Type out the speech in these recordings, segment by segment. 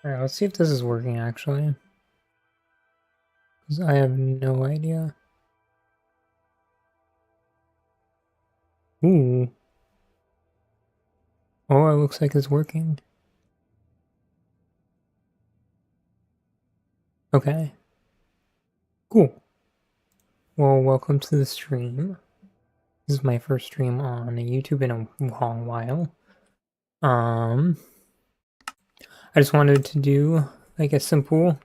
Alright, let's see if this is working actually. Because I have no idea. Ooh. Oh, it looks like it's working. Okay. Cool. Well, welcome to the stream. This is my first stream on YouTube in a long while. I just wanted to do like a simple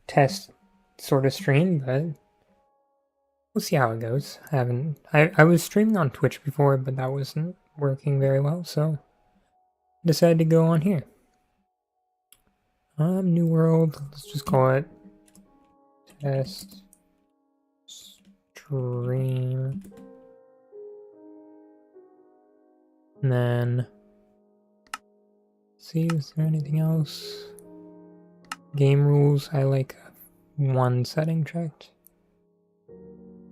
test sort of stream, but we'll see how it goes. I was streaming on Twitch before, but that wasn't working very well, so I decided to go on here. New world, let's just call it test stream. And then see, is there anything else? Game rules, I like one setting checked.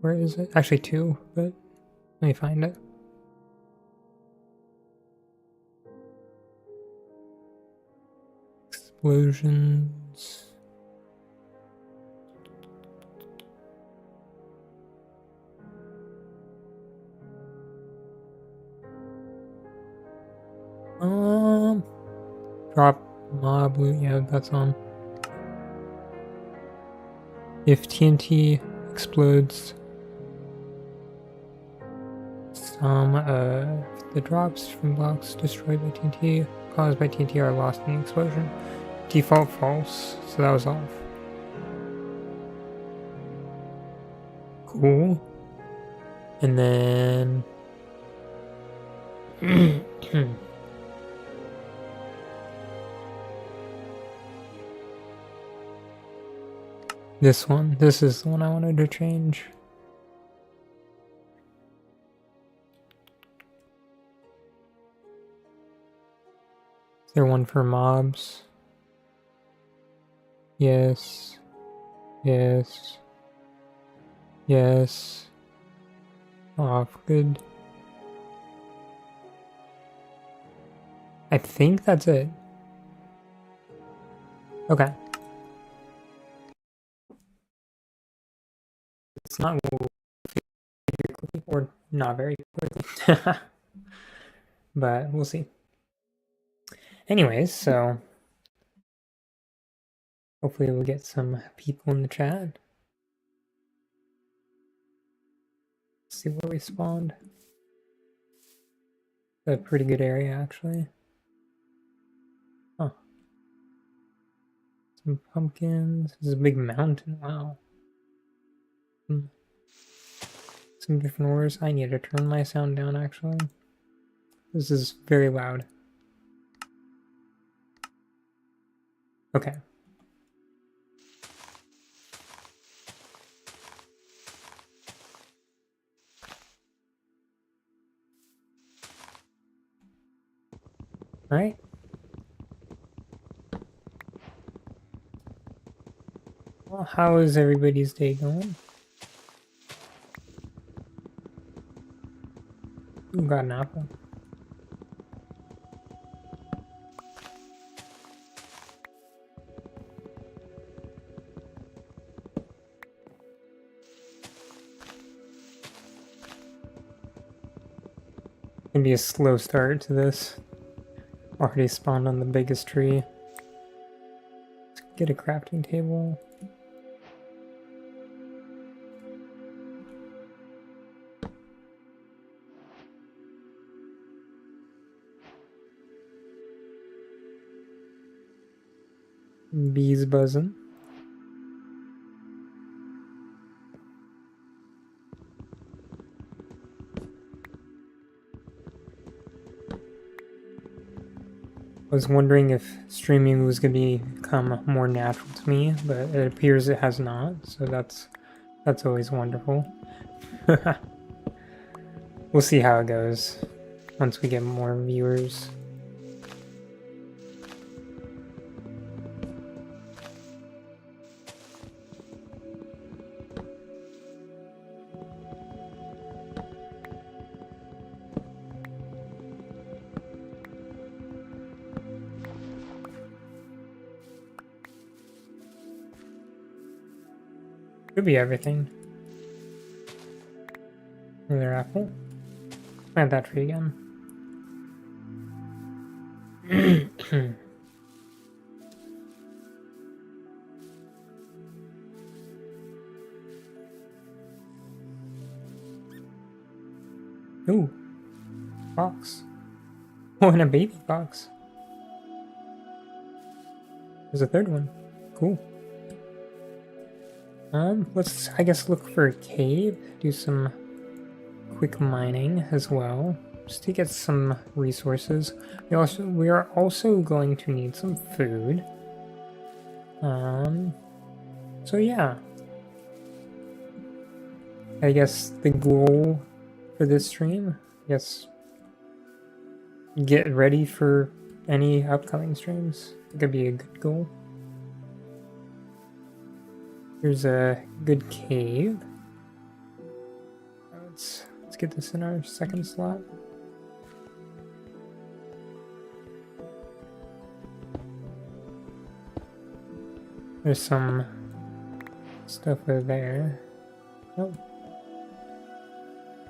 Where is it? Actually two, but let me find it. Explosions. Drop mob loot, yeah, that's on. If TNT explodes, the drops from blocks destroyed by TNT, caused by TNT are lost in the explosion. Default false, so that was off. Cool. And then this one. This is the one I wanted to change. Is there one for mobs? Yes. Yes. Yes. Off. Good. I think that's it. Okay. It's not very quickly, or not very quickly. But we'll see. Anyways, so hopefully we'll get some people in the chat. Let's see where we spawned. A pretty good area, actually. Huh. Some pumpkins. This is a big mountain. Wow. Some different ores. I need to turn my sound down, actually. This is very loud. Okay. Alright. Well, how is everybody's day going? Ooh, got an apple. Gonna be a slow start to this. Already spawned on the biggest tree. Let's get a crafting table. Bees buzzing. I was wondering if streaming was going to become more natural to me, but it appears it has not, so that's always wonderful. We'll see how it goes once we get more viewers. Could be everything. Another apple. Plant that tree again. Ooh, fox. Oh, and a baby fox. There's a third one. Cool. Let's, I guess, look for a cave. Do some quick mining as well, just to get some resources. We are also going to need some food. So yeah. I guess the goal for this stream, yes, get ready for any upcoming streams. It could be a good goal. Here's a good cave. Let's get this in our second slot. There's some stuff over there. Oh.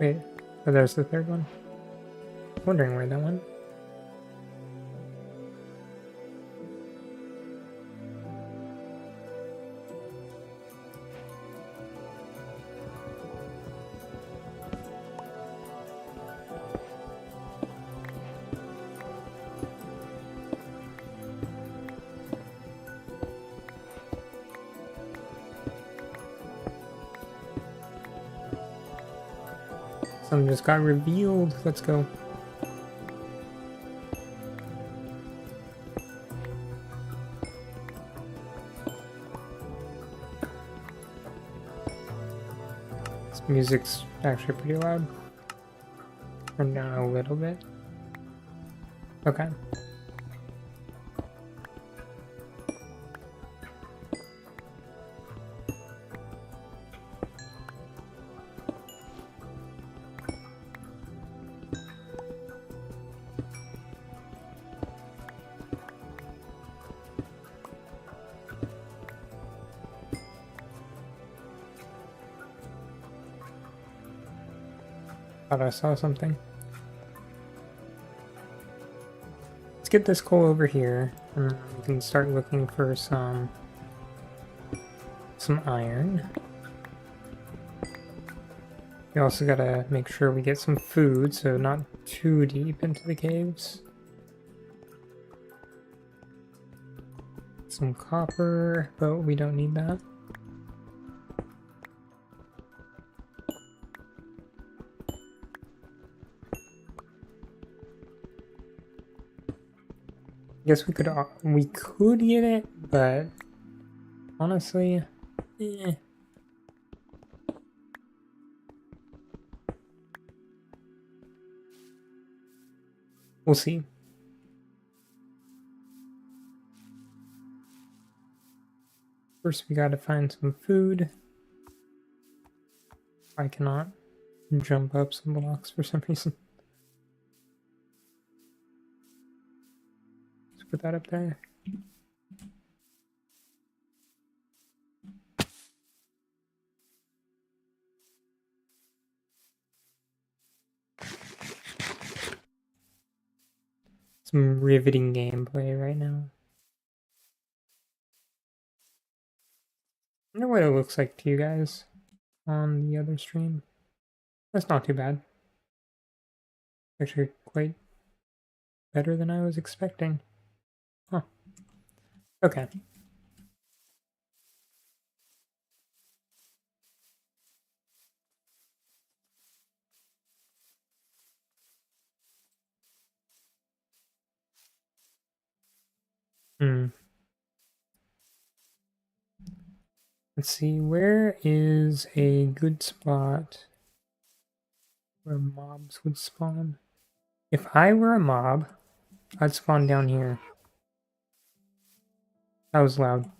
Wait, oh, there's the third one. Wondering where that went. Some just got revealed. Let's go. This music's actually pretty loud. Turn down a little bit. Okay. Thought I saw something. Let's get this coal over here, and then we can start looking for some iron. We also gotta make sure we get some food, so not too deep into the caves. Some copper, but we don't need that. I guess we could get it, but honestly, eh. We'll see. First, we gotta find some food. I cannot jump up some blocks for some reason. Let's put that up there. Some riveting gameplay right now. I wonder what it looks like to you guys on the other stream. That's not too bad. Actually, quite better than I was expecting. Huh. Okay. Let's see, where is a good spot where mobs would spawn? If I were a mob, I'd spawn down here. That was loud.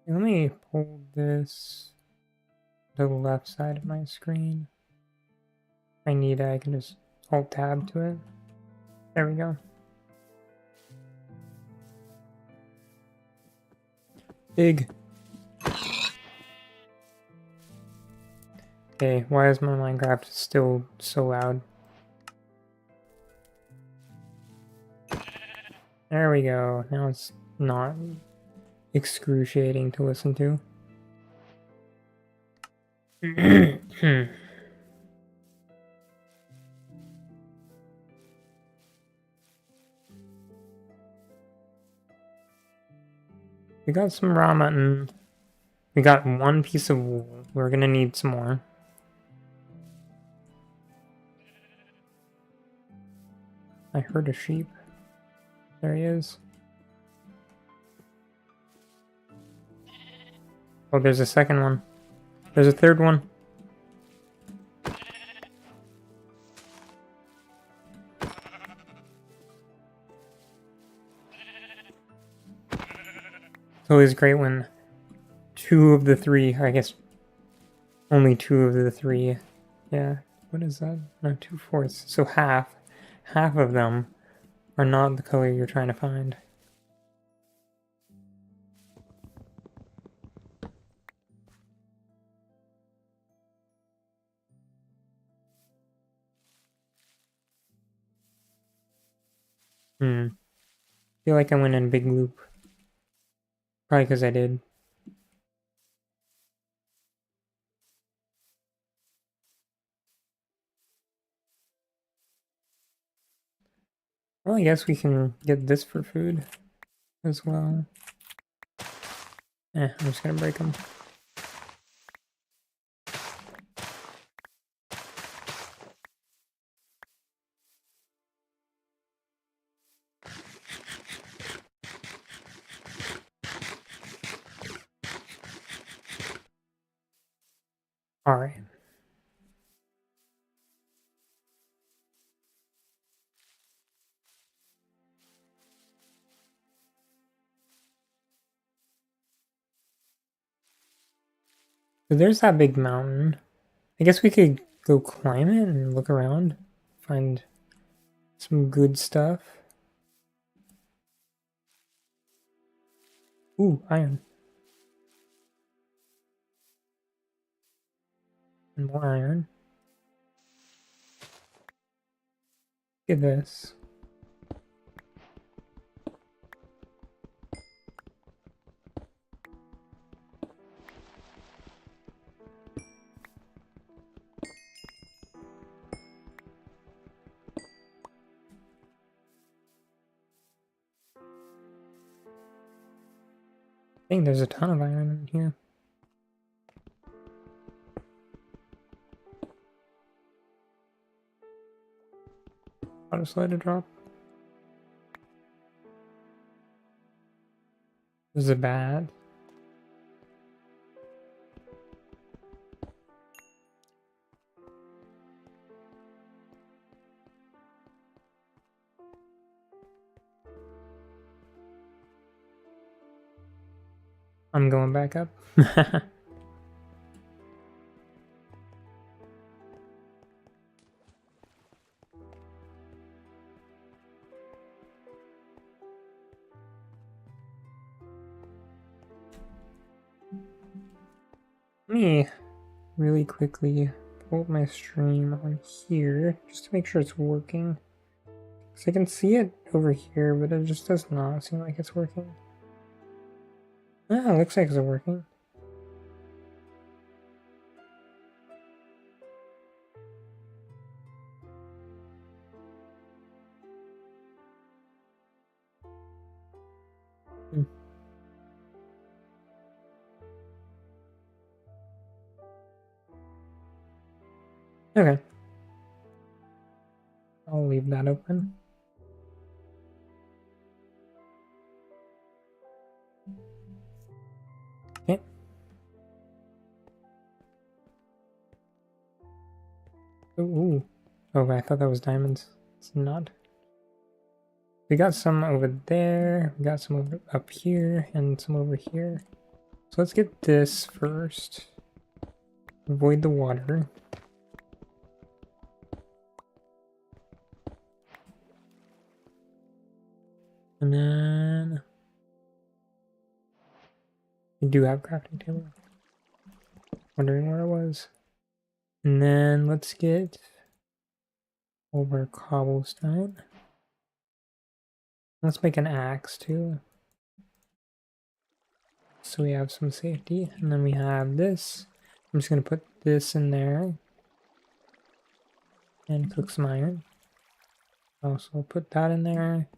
Let me pull this to the left side of my screen. If I need it, I can just Alt Tab to it. There we go. Big. Okay, why is my Minecraft still so loud? There we go. Now it's not excruciating to listen to. We got some raw mutton. We got one piece of wool. We're gonna need some more. I heard a sheep. There he is. Oh, there's a second one. There's a third one. It's always great when two of the three, I guess only two of the three, yeah, what is that? No, 2/4. So half of them are not the color you're trying to find. I feel like I went in a big loop. Probably because I did. Well, I guess we can get this for food as well. I'm just gonna break them. Alright. So there's that big mountain. I guess we could go climb it and look around. Find some good stuff. Ooh, iron. And more iron. Look at this. I think there's a ton of iron in here. I'll just let it drop. This is bad. I'm going back up. Let me really quickly pull up my stream on here just to make sure it's working. Because I can see it over here, but it just does not seem like it's working. Ah, it looks like it's working. Okay. I'll leave that open. Okay. Ooh. Oh, I thought that was diamonds. It's not. We got some over there, we got some over up here, and some over here. So let's get this first. Avoid the water. And then we do have crafting table. Wondering where it was. And then let's get over cobblestone. Let's make an axe too. So we have some safety. And then we have this. I'm just going to put this in there. And cook some iron. Also put that in there.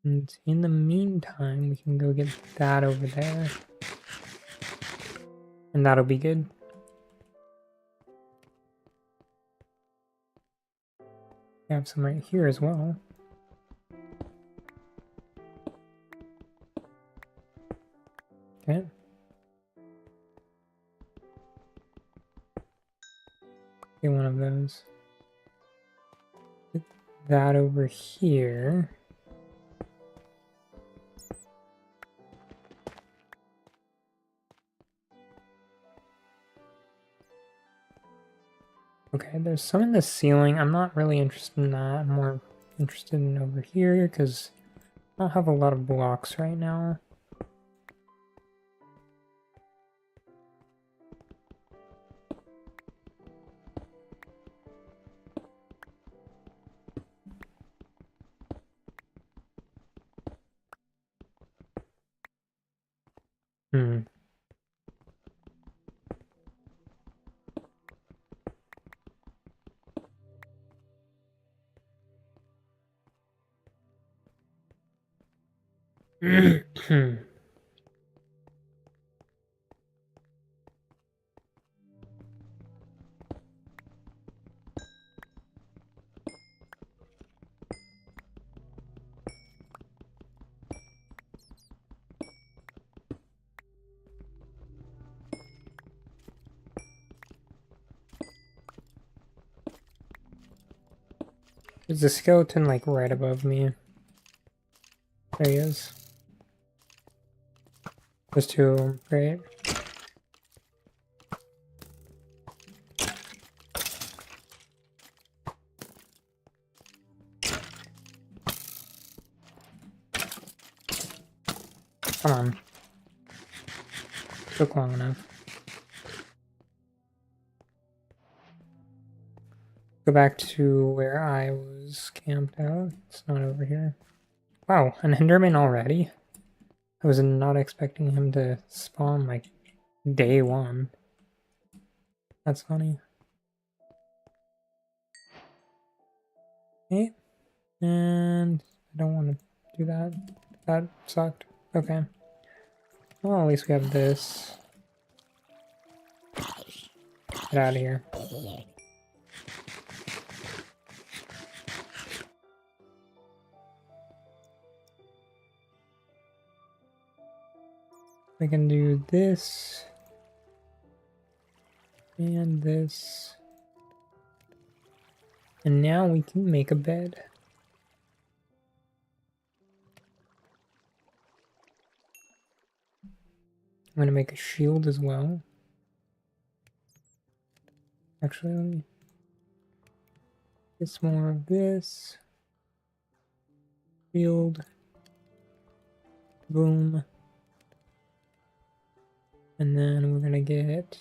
And in the meantime, we can go get that over there. And that'll be good. We have some right here as well. Okay. Get one of those. Get that over here. Okay, there's some in the ceiling. I'm not really interested in that. I'm more interested in over here because I don't have a lot of blocks right now. Hmm. There's a skeleton like right above me. There he is. There's two of them. Great. Come on. Took long enough. Go back to where I was camped out. It's not over here. Wow, an Enderman already? I was not expecting him to spawn like day one. That's funny. Okay. And I don't want to do that. That sucked. Okay. Well, at least we have this. Get out of here. We can do this. And this. And now we can make a bed. I'm going to make a shield as well. Actually, let me get some more of this. Shield. Boom. And then we're going to get...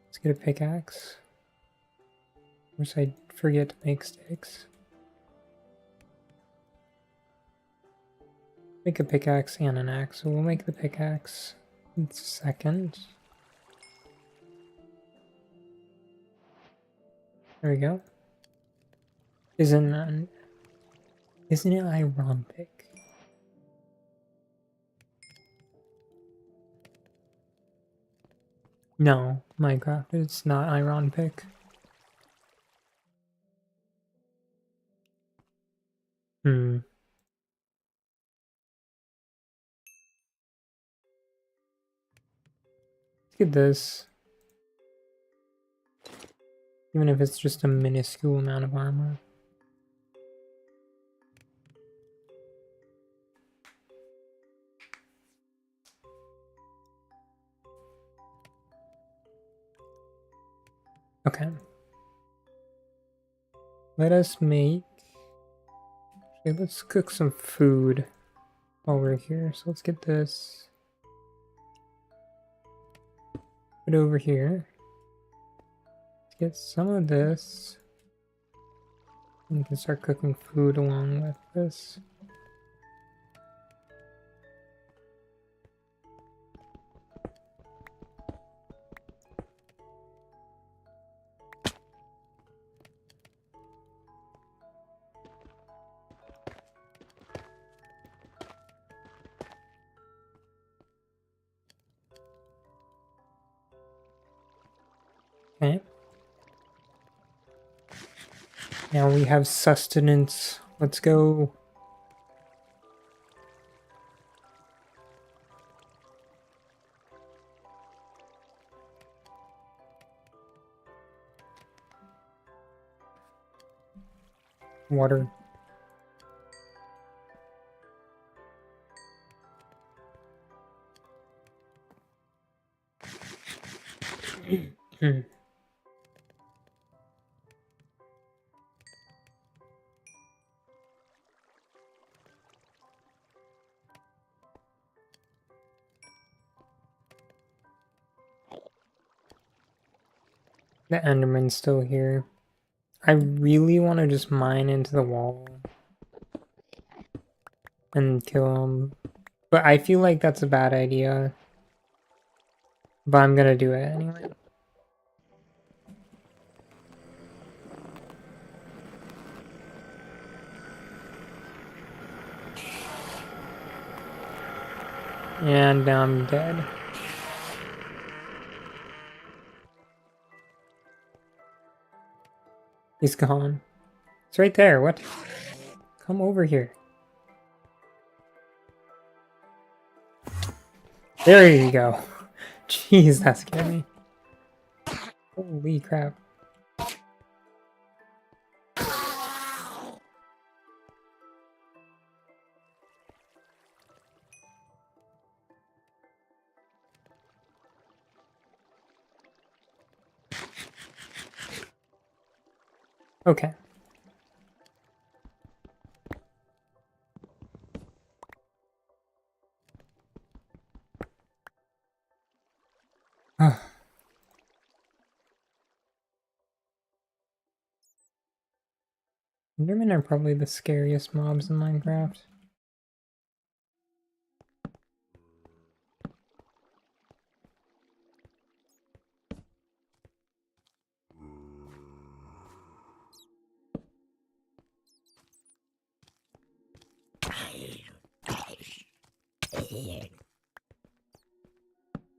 Let's get a pickaxe. Of course, I forget to make sticks. Make a pickaxe and an axe, so we'll make the pickaxe in a second. There we go. Isn't it ironic? No, Minecraft, it's not ironic. Hmm. Let's get this. Even if it's just a minuscule amount of armor. Okay. Let us make... Okay, let's cook some food while we're here. So let's get this. Put it over here. Let's get some of this. And we can start cooking food along with this. Okay. Now we have sustenance. Let's go. Water. Hmm. The Enderman's still here. I really want to just mine into the wall and kill him. But I feel like that's a bad idea. But I'm gonna do it anyway. And now I'm dead. He's gone. It's right there. What? Come over here. There you go. Jeez, that scared me. Holy crap. Okay. Endermen are probably the scariest mobs in Minecraft.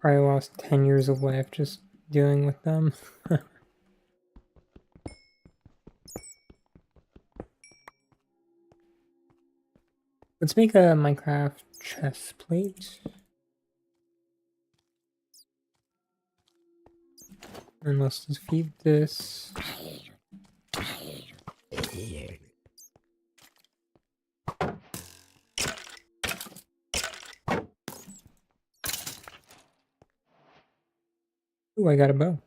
Probably lost 10 years of life just dealing with them. Let's make a Minecraft chest plate. And let's just feed this. Ooh, I got a bow.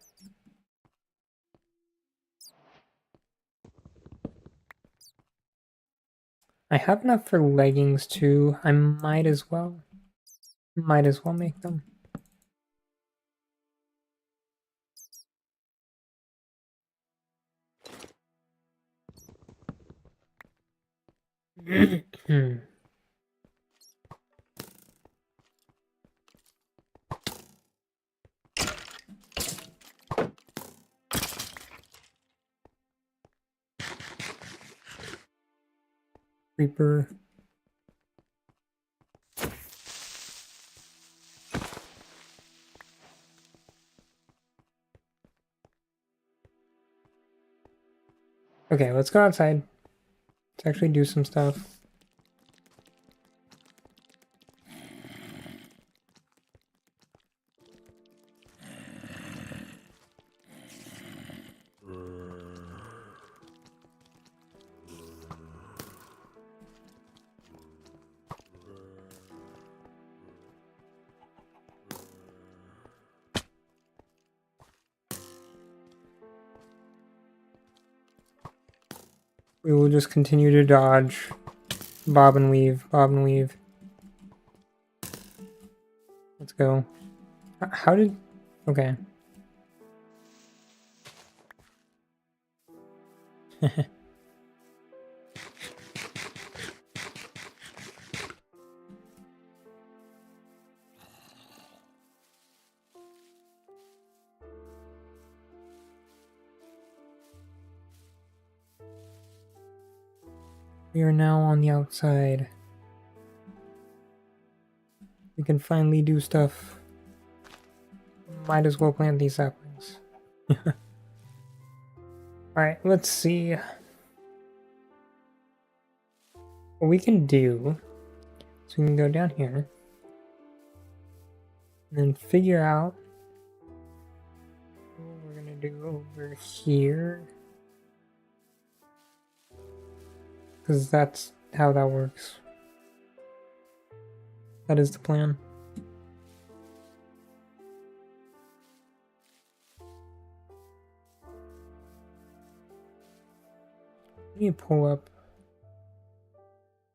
I have enough for leggings too. I might as well. Might as well make them. Creeper. Okay, let's go outside. Let's actually do some stuff. We will just continue to dodge, bob and weave, bob and weave. Let's go. How did... Okay. We are now on the outside. We can finally do stuff. Might as well plant these saplings. Alright, let's see. What we can do, so we can go down here, and then figure out what we're gonna do over here. Because that's how that works. That is the plan. Let me pull up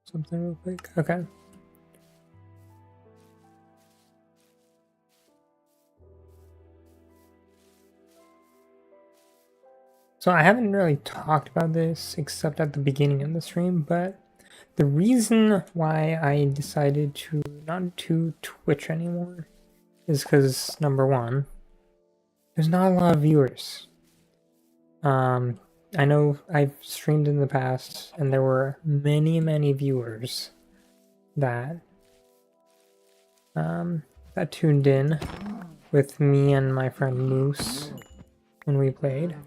something real quick. Okay. So I haven't really talked about this except at the beginning of the stream, but the reason why I decided to not do Twitch anymore is because, number one, there's not a lot of viewers. I know I've streamed in the past and there were many viewers that that tuned in with me and my friend Moose when we played.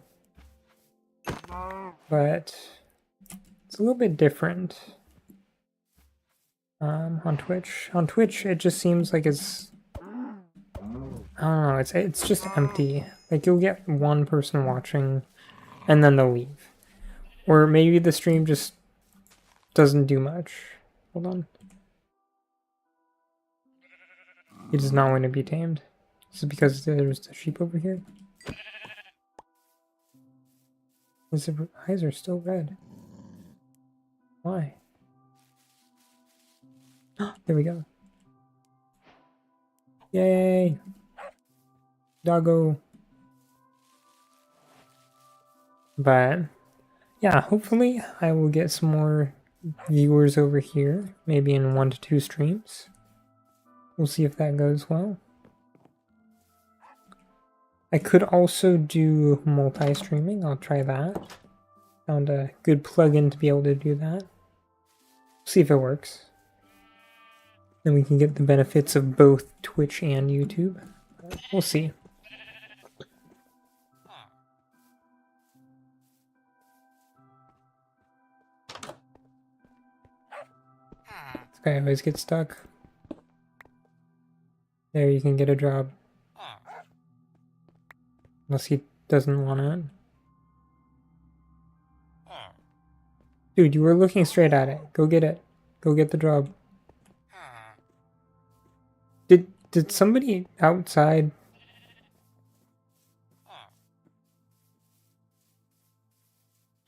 But it's a little bit different on Twitch. On Twitch, it just seems like it's, I don't know, it's just empty. Like, you'll get one person watching and then they'll leave. Or maybe the stream just doesn't do much. Hold on. It is not going to be tamed. This is because there's the sheep over here. His eyes are still red. Why? There we go. Yay! Doggo. But yeah, hopefully I will get some more viewers over here, maybe in 1 to 2 streams. We'll see if that goes well. I could also do multi-streaming. I'll try that. Found a good plugin to be able to do that. See if it works. Then we can get the benefits of both Twitch and YouTube. We'll see. This guy always gets stuck. There, you can get a job. Unless he doesn't want it. Dude, you were looking straight at it. Go get it. Go get the job. Did somebody outside...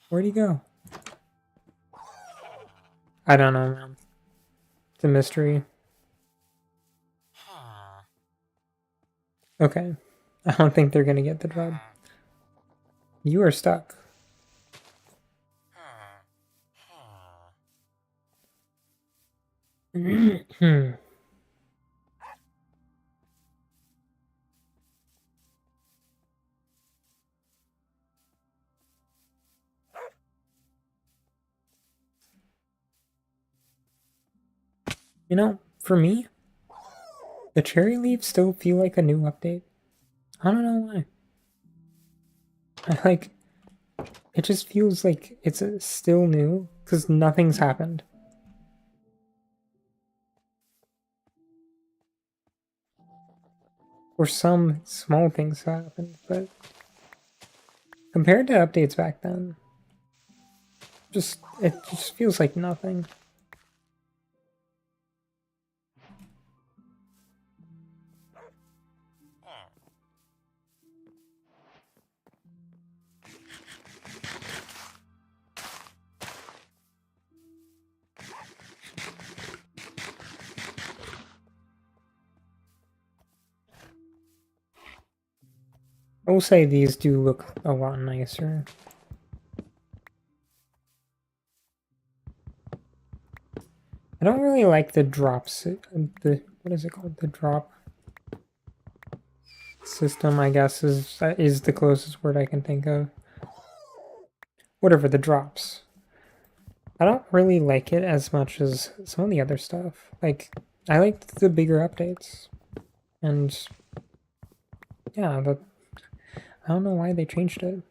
Where'd he go? I don't know, man. It's a mystery. Okay. I don't think they're gonna get the job. You are stuck. You know, for me, the cherry leaves still feel like a new update. I don't know why. It just feels like it's still new, because nothing's happened. Or some small things happened, but compared to updates back then, it just feels like nothing. I will say these do look a lot nicer. I don't really like the drops. What is it called? The drop system, I guess, is the closest word I can think of. Whatever, the drops. I don't really like it as much as some of the other stuff. Like, I liked the bigger updates. And yeah, but I don't know why they changed it.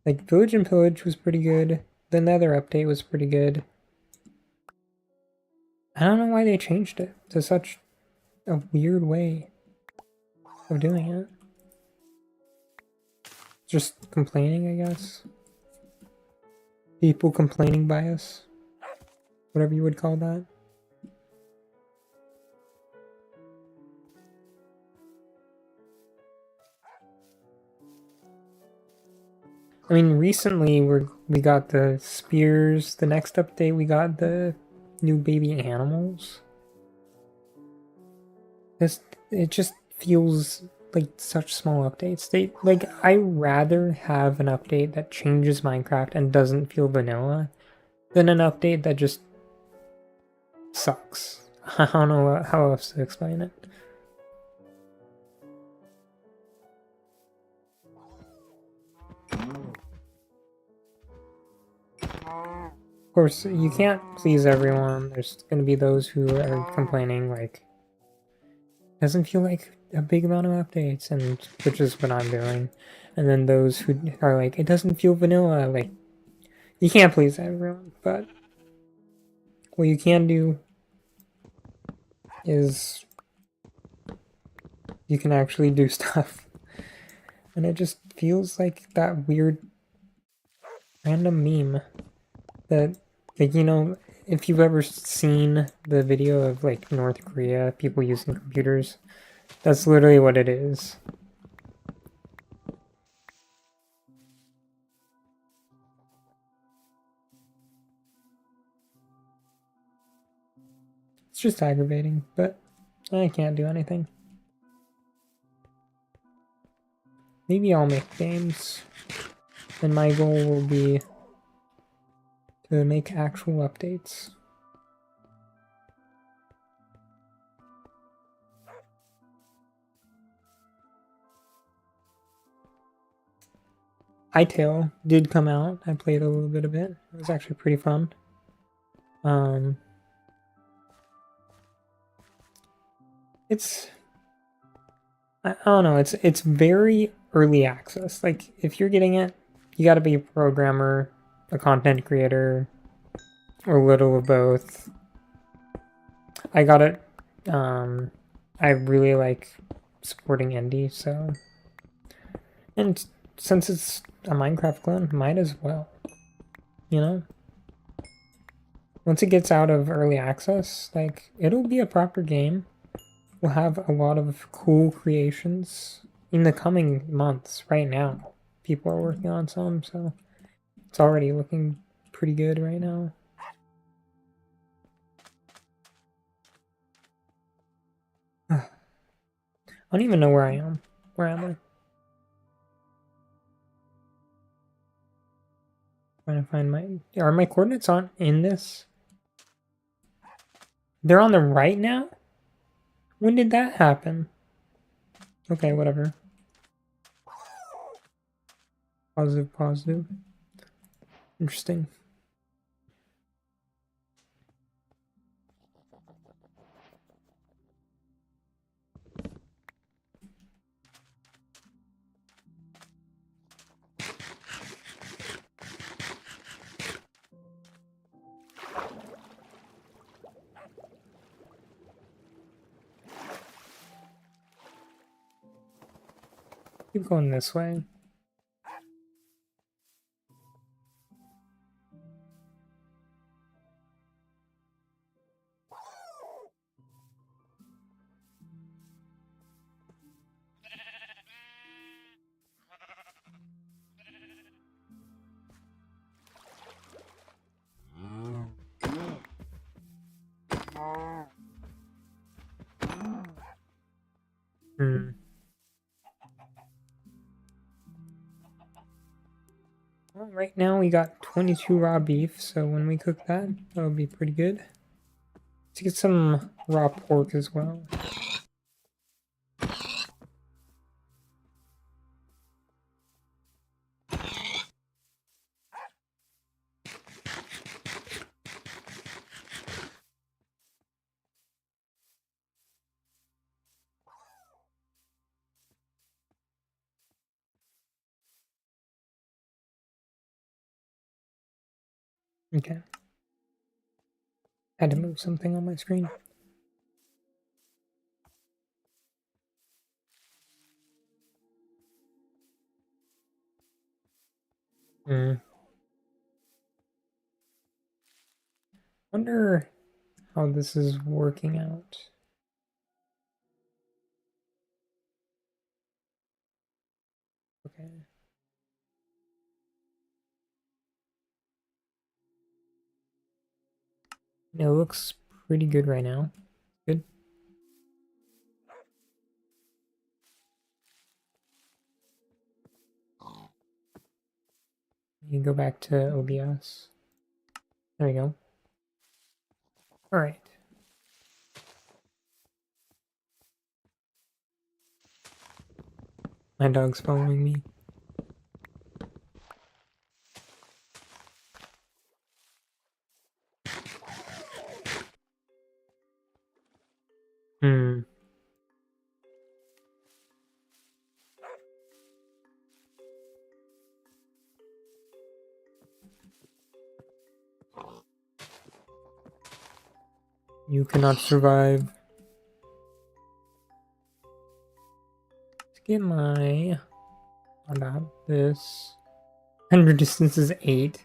Like, Village and Pillage was pretty good. The Nether update was pretty good. I don't know why they changed it to such a weird way of doing it. Just complaining, I guess. People complaining bias. Whatever you would call that. I mean, recently we got the spears. The next update we got the new baby animals. It just feels like such small updates. I rather have an update that changes Minecraft and doesn't feel vanilla than an update that just sucks. I don't know how else to explain it. Of course, you can't please everyone. There's going to be those who are complaining, like, doesn't feel like a big amount of updates, and which is what I'm doing. And then those who are like, it doesn't feel vanilla. Like, you can't please everyone, but what you can do is you can actually do stuff. And it just feels like that weird random meme that, like, you know, if you've ever seen the video of, like, North Korea, people using computers, that's literally what it is. It's just aggravating, but I can't do anything. Maybe I'll make games, and my goal will be to make actual updates. Hytale did come out. I played a little bit of it. It was actually pretty fun. It's, I don't know, it's very early access. Like, if you're getting it, you gotta be a programmer, a content creator, or a little of both. I got it. I really like supporting indie, so, and since it's a Minecraft clone, might as well, you know? Once it gets out of early access, like, it'll be a proper game. We'll have a lot of cool creations in the coming months. Right now, people are working on some, so it's already looking pretty good right now. I don't even know where I am. Where am I? Trying to find my... Are my coordinates on in this? They're on the right now? When did that happen? Okay, whatever. Positive, positive. Interesting. Keep going this way. Hmm. right now we got 22 raw beef, so when we cook that, that'll be pretty good. Let's get some raw pork as well. Okay. Had to move something on my screen. Wonder how this is working out. Okay. It looks pretty good right now. Good. You can go back to OBS. There we go. Alright. My dog's following me. You cannot survive. Let's get my... about this. Render distance is 8.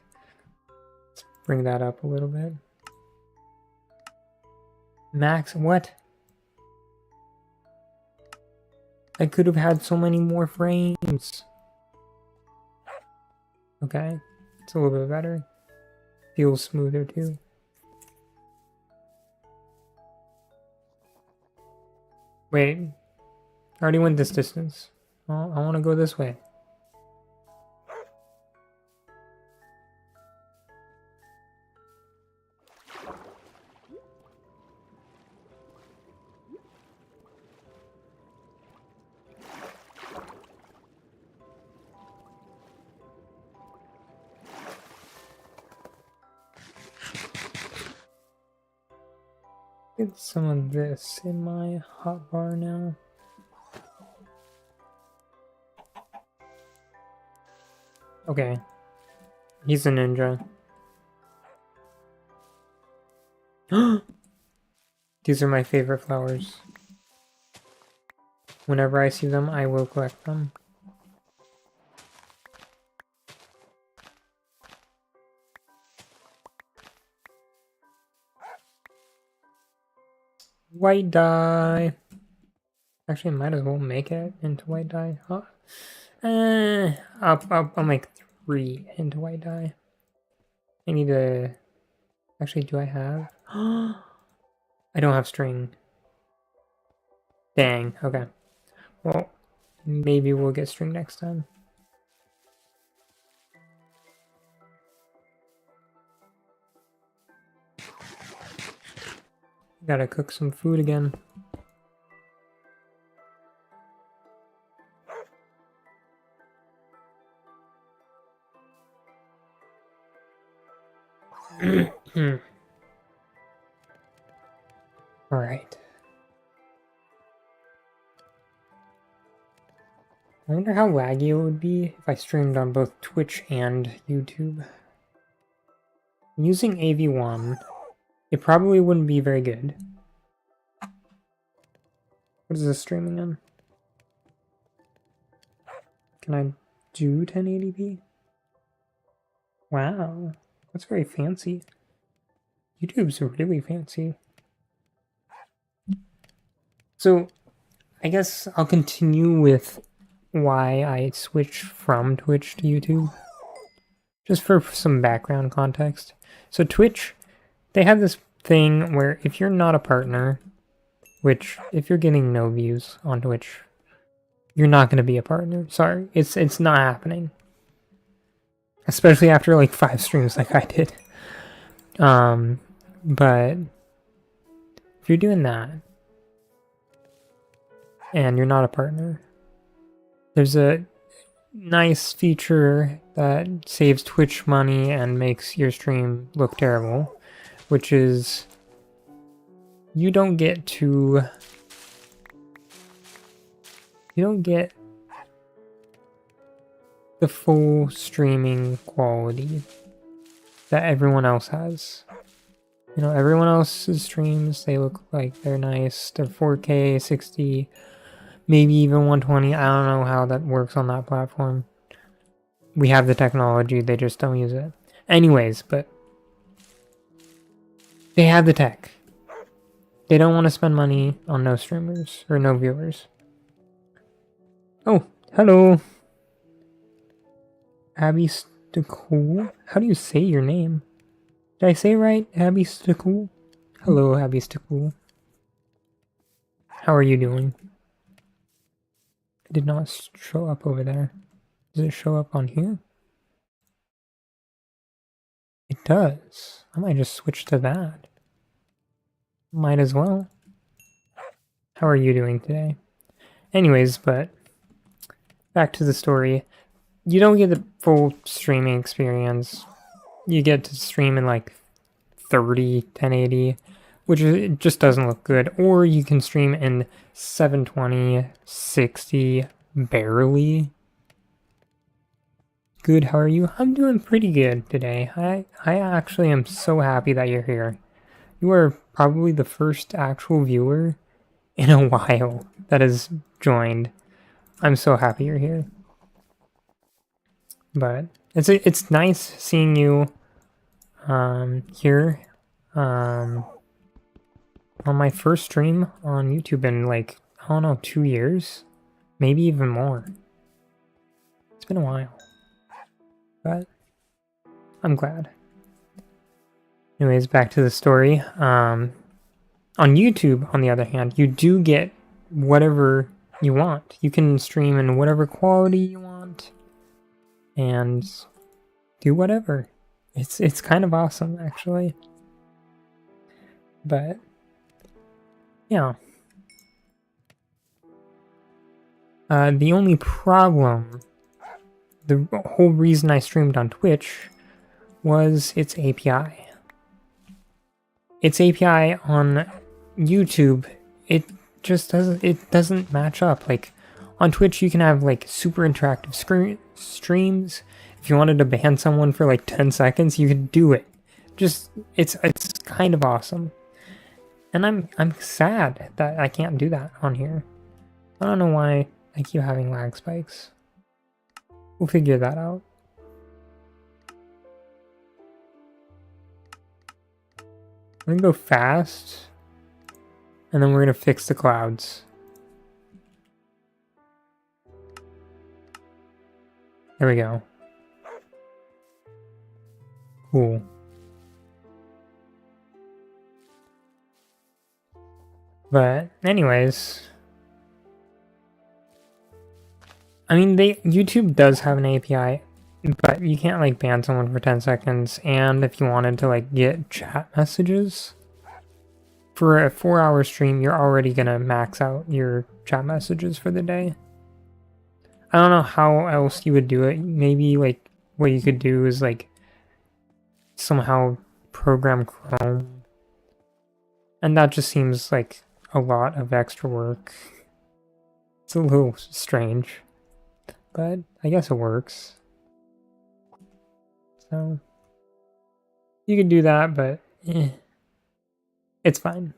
Let's bring that up a little bit. Max, what? I could have had so many more frames. Okay, it's a little bit better. Feels smoother too. Wait, I already went this distance. Oh, I want to go this way. Get some of this in my hotbar now. Okay. He's a ninja. These are my favorite flowers. Whenever I see them, I will collect them. White dye. Actually, I might as well make it into white dye. Huh? I'll make 3 into white dye. I need to... Actually, do I have... I don't have string. Dang, okay. Well, maybe we'll get string next time. Gotta cook some food again. Alright. I wonder how laggy it would be if I streamed on both Twitch and YouTube. Using AV1, it probably wouldn't be very good. What is this streaming on? Can I do 1080p? Wow, that's very fancy. YouTube's really fancy. So, I guess I'll continue with why I switched from Twitch to YouTube. Just for some background context. So Twitch, they have this thing where if you're not a partner, which if you're getting no views on Twitch, you're not going to be a partner. Sorry, it's not happening. especially after like 5 streams like I did. But if you're doing that and you're not a partner, there's a nice feature that saves Twitch money and makes your stream look terrible, which is you don't get the full streaming quality that everyone else has. You know, everyone else's streams, they look like they're nice. They're 4K, 60, maybe even 120. I don't know how that works on that platform. We have the technology, they just don't use it. Anyways, but they have the tech. They don't want to spend money on no streamers or no viewers. Oh, hello. Abby Stakul. How do you say your name? Did I say it right? Abby Stakul? Hello, Abby Stakul. How are you doing? It did not show up over there. Does it show up on here? It does. I might just switch to that. Might as well. How are you doing today? Anyways, but back to the story. You don't get the full streaming experience. You get to stream in like 30, 1080, which it just doesn't look good. Or you can stream in 720, 60, barely. Good, how are you? I'm doing pretty good today. I actually am so happy that you're here. You are probably the first actual viewer in a while that has joined. I'm so happy you're here. But it's nice seeing you here on my first stream on YouTube in like, I don't know, 2 years? Maybe even more. It's been a while. But I'm glad. Anyways, back to the story. On YouTube, on the other hand, you do get whatever you want. You can stream in whatever quality you want and do whatever. It's kind of awesome, actually. But yeah. The only problem, the whole reason I streamed on Twitch was its API. Its API on YouTube, it just doesn't match up. Like on Twitch, you can have like super interactive streams. If you wanted to ban someone for like 10 seconds, you could do it. Just it's kind of awesome. And I'm sad that I can't do that on here. I don't know why I keep having lag spikes. We'll figure that out. We're gonna go fast, and then we're gonna fix the clouds. There we go. Cool. But anyways, I mean, YouTube does have an API, but you can't like ban someone for 10 seconds. And if you wanted to like get chat messages for a 4-hour stream, you're already gonna max out your chat messages for the day. I don't know how else you would do it. Maybe like what you could do is like somehow program Chrome, and that just seems like a lot of extra work. It's a little strange, but I guess it works. So you can do that, but it's fine.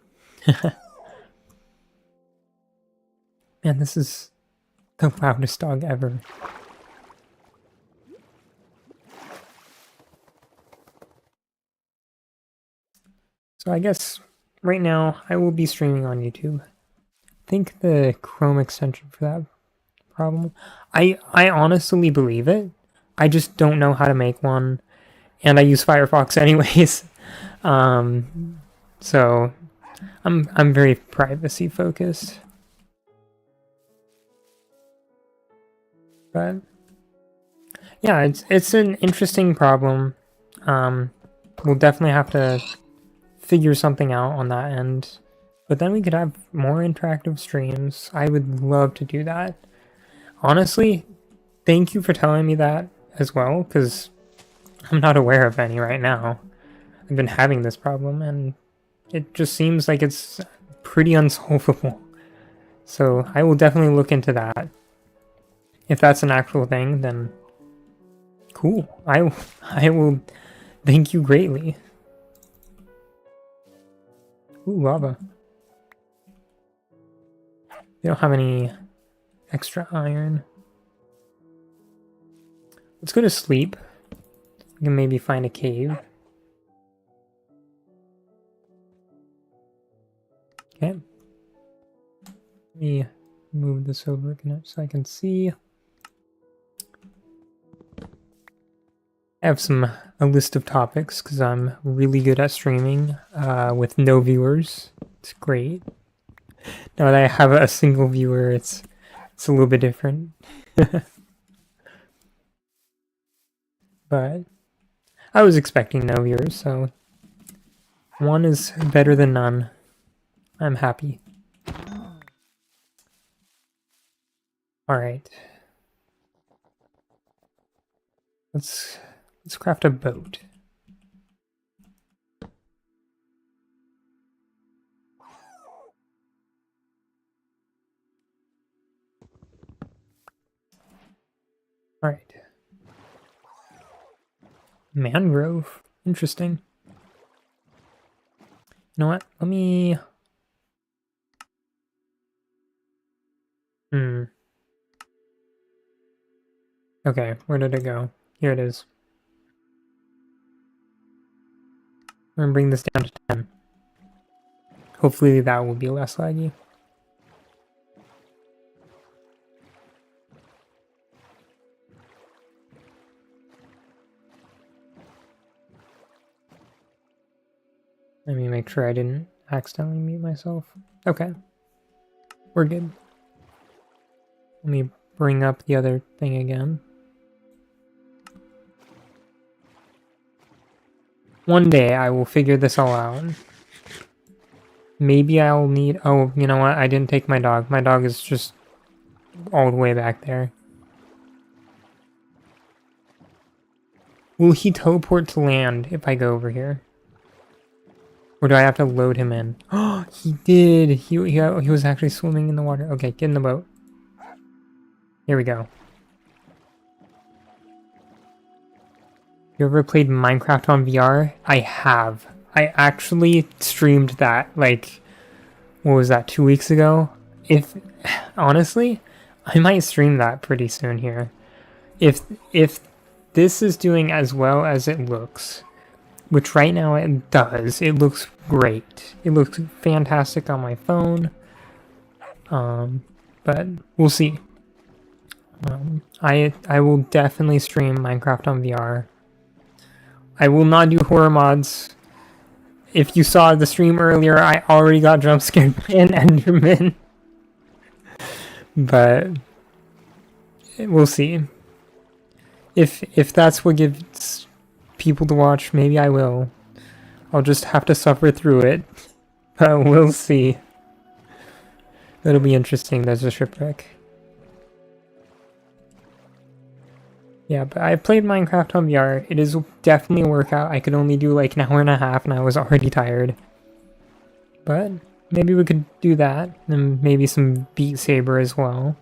Man, this is the loudest dog ever. So I guess right now I will be streaming on YouTube. I think the Chrome extension for that problem. I honestly believe it. I just don't know how to make one, and I use Firefox anyways. So I'm very privacy focused. But Yeah, it's an interesting problem. We'll definitely have to figure something out on that end. But then we could have more interactive streams. I would love to do that. Honestly, thank you for telling me that as well, because I'm not aware of any right now. I've been having this problem, and it just seems like it's pretty unsolvable. So I will definitely look into that. If that's an actual thing, then cool. I will thank you greatly. Ooh, lava. We don't have any extra iron. Let's go to sleep. We can maybe find a cave. Okay. Let me move this over so I can see. I have a list of topics because I'm really good at streaming with no viewers. It's great. Now that I have a single viewer, it's a little bit different. But I was expecting no viewers, so one is better than none. I'm happy. Alright. Let's craft a boat. Alright. Mangrove. Interesting. You know what? Let me... Okay, where did it go? Here it is. I'm gonna bring this down to 10. Hopefully that will be less laggy. Let me make sure I didn't accidentally mute myself. Okay. We're good. Let me bring up the other thing again. One day I will figure this all out. Maybe I'll need... Oh, you know what? I didn't take my dog. My dog is just all the way back there. Will he teleport to land if I go over here? Or do I have to load him in? Oh, he did! He was actually swimming in the water. Okay, get in the boat. Here we go. You ever played Minecraft on VR? I have. I actually streamed that, like, what was that, 2 weeks ago? Honestly, I might stream that pretty soon here. If this is doing as well as it looks, which right now it does, it looks great. It looks fantastic on my phone. But we'll see. I will definitely stream Minecraft on VR. I will not do horror mods. If you saw the stream earlier, I already got jump scared by an Enderman. But we'll see. If that's what gives people to watch, maybe I will. I'll just have to suffer through it. But we'll see. That'll be interesting. There's a shipwreck. Yeah, but I played Minecraft on VR. It is definitely a workout. I could only do like an hour and a half and I was already tired. But maybe we could do that. And maybe some Beat Saber as well.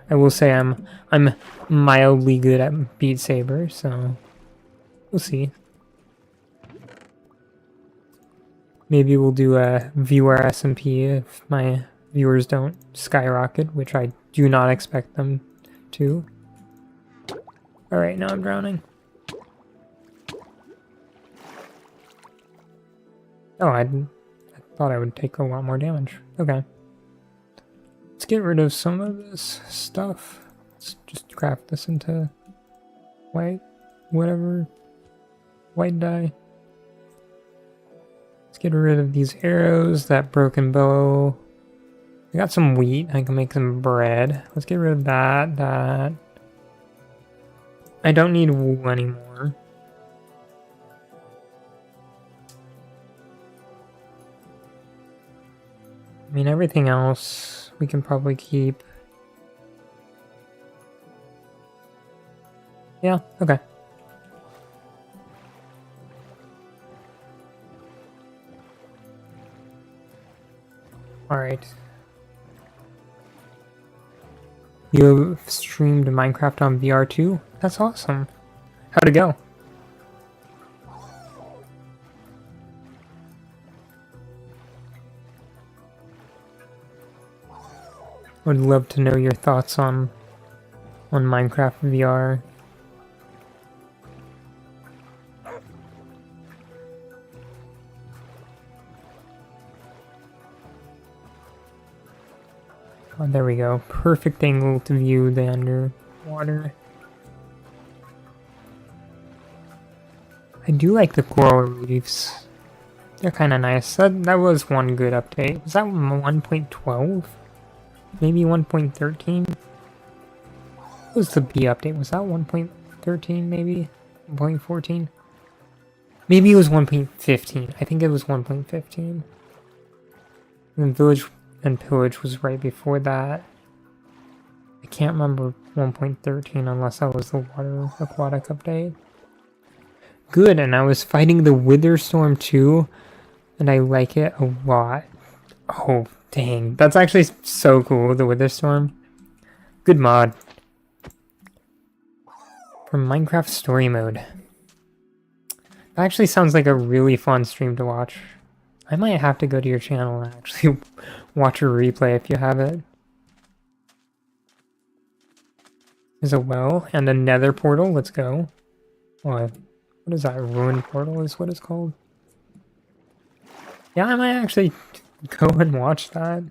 I will say I'm mildly good at Beat Saber, so we'll see. Maybe we'll do a viewer SMP if my viewers don't skyrocket, which I do not expect them to. Alright, now I'm drowning. Oh, I thought I would take a lot more damage. Okay. Let's get rid of some of this stuff. Let's just craft this into white, whatever, white dye. Let's get rid of these arrows, that broken bow. I got some wheat, I can make some bread. Let's get rid of that. I don't need wool anymore. I mean, everything else we can probably keep. Yeah, okay. Alright. You have streamed Minecraft on VR too? That's awesome. How'd it go? Would love to know your thoughts on Minecraft VR. Oh, there we go. Perfect angle to view the underwater. I do like the coral reefs. They're kind of nice. That was one good update. Was that 1.12? Maybe 1.13? What was the B update? Was that 1.13 maybe? 1.14? Maybe it was 1.15. I think it was 1.15. And Village and Pillage was right before that. I can't remember 1.13 unless that was the Water Aquatic update. Good, and I was fighting the Wither Storm too, and I like it a lot. Oh, dang. That's actually so cool, the Wither Storm. Good mod. From Minecraft Story Mode. That actually sounds like a really fun stream to watch. I might have to go to your channel and actually watch a replay if you have it. There's a well and a nether portal. Let's go. What is that? Ruined portal is what it's called. Yeah, I might actually go and watch that.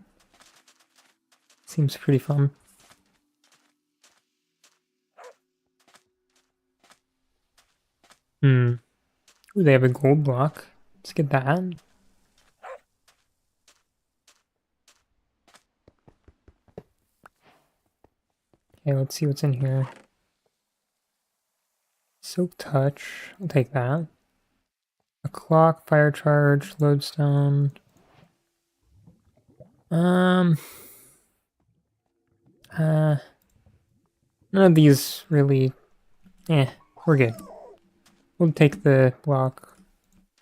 Seems pretty fun. Ooh, they have a gold block. Let's get that. Okay, let's see what's in here. Silk touch. I'll take that. A clock, fire charge, lodestone. None of these really. We're good. We'll take the block.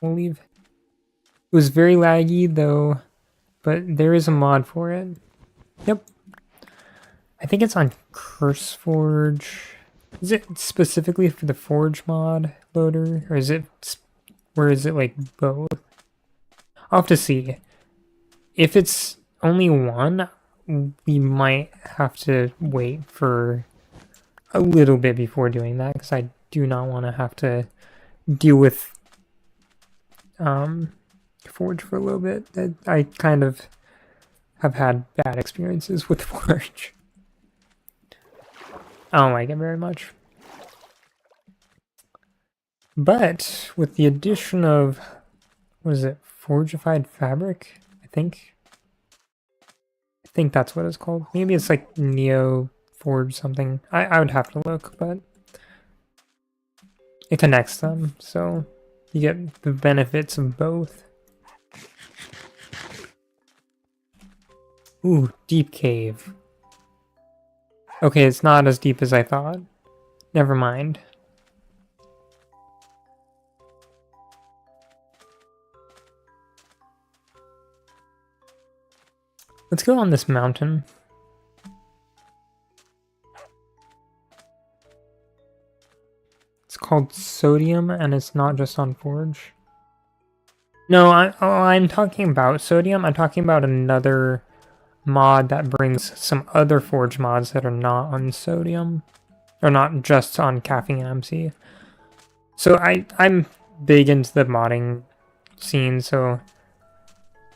We'll leave. It was very laggy though, but there is a mod for it. Yep. I think it's on CurseForge. Is it specifically for the Forge mod loader, or is it like both? I'll have to see. If it's only one, we might have to wait for a little bit before doing that, because I do not want to have to deal with Forge for a little bit. I kind of have had bad experiences with Forge. I don't like it very much. But with the addition of, what is it, Forgified Fabric, I think that's what it's called. Maybe it's like Neo Forge something. I would have to look, but it connects them, so you get the benefits of both. Ooh, deep cave. Okay, it's not as deep as I thought. Never mind. Let's go on this mountain. It's called Sodium, and it's not just on Forge. No, I'm talking about Sodium. I'm talking about another mod that brings some other Forge mods that are not on Sodium. Or not just on Caffeine MC. So I'm big into the modding scene, so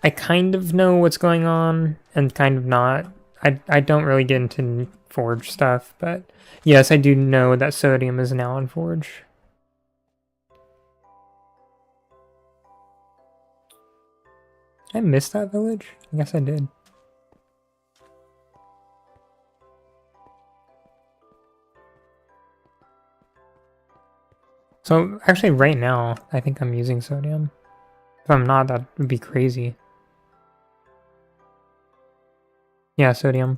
I kind of know what's going on and kind of not. I don't really get into Forge stuff, but yes, I do know that Sodium is now on Forge. Did I miss that village? I guess I did. So actually right now, I think I'm using sodium. If I'm not, that would be crazy. Yeah, sodium.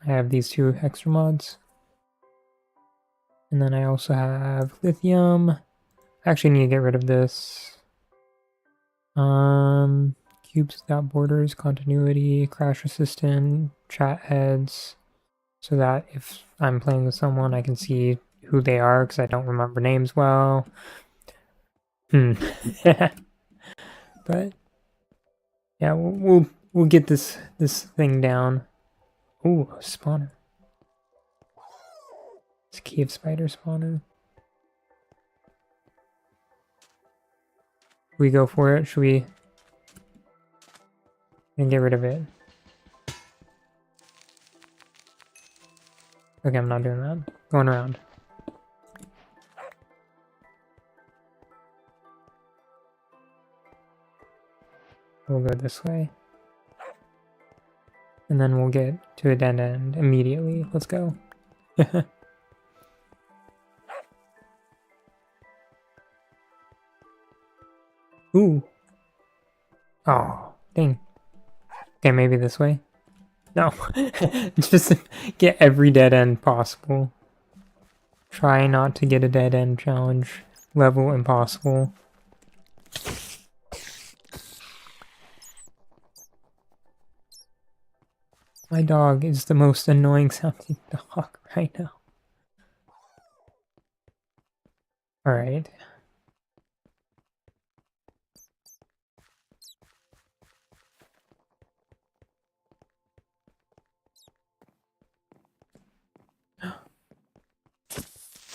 I have these 2 extra mods. And then I also have lithium. I actually need to get rid of this. Cubes without borders, continuity, crash resistant, chat heads. So that if I'm playing with someone, I can see who they are because I don't remember names well. But yeah, we'll get this thing down. Ooh, a spawner. It's a cave spider spawner. We go for it. Should we? And get rid of it. Okay, I'm not doing that. Going around. We'll go this way. And then we'll get to a dead end immediately. Let's go. Ooh. Oh, dang. Okay, maybe this way. No. Just get every dead end possible. Try not to get a dead end challenge. Level impossible. My dog is the most annoying sounding dog right now. Alright.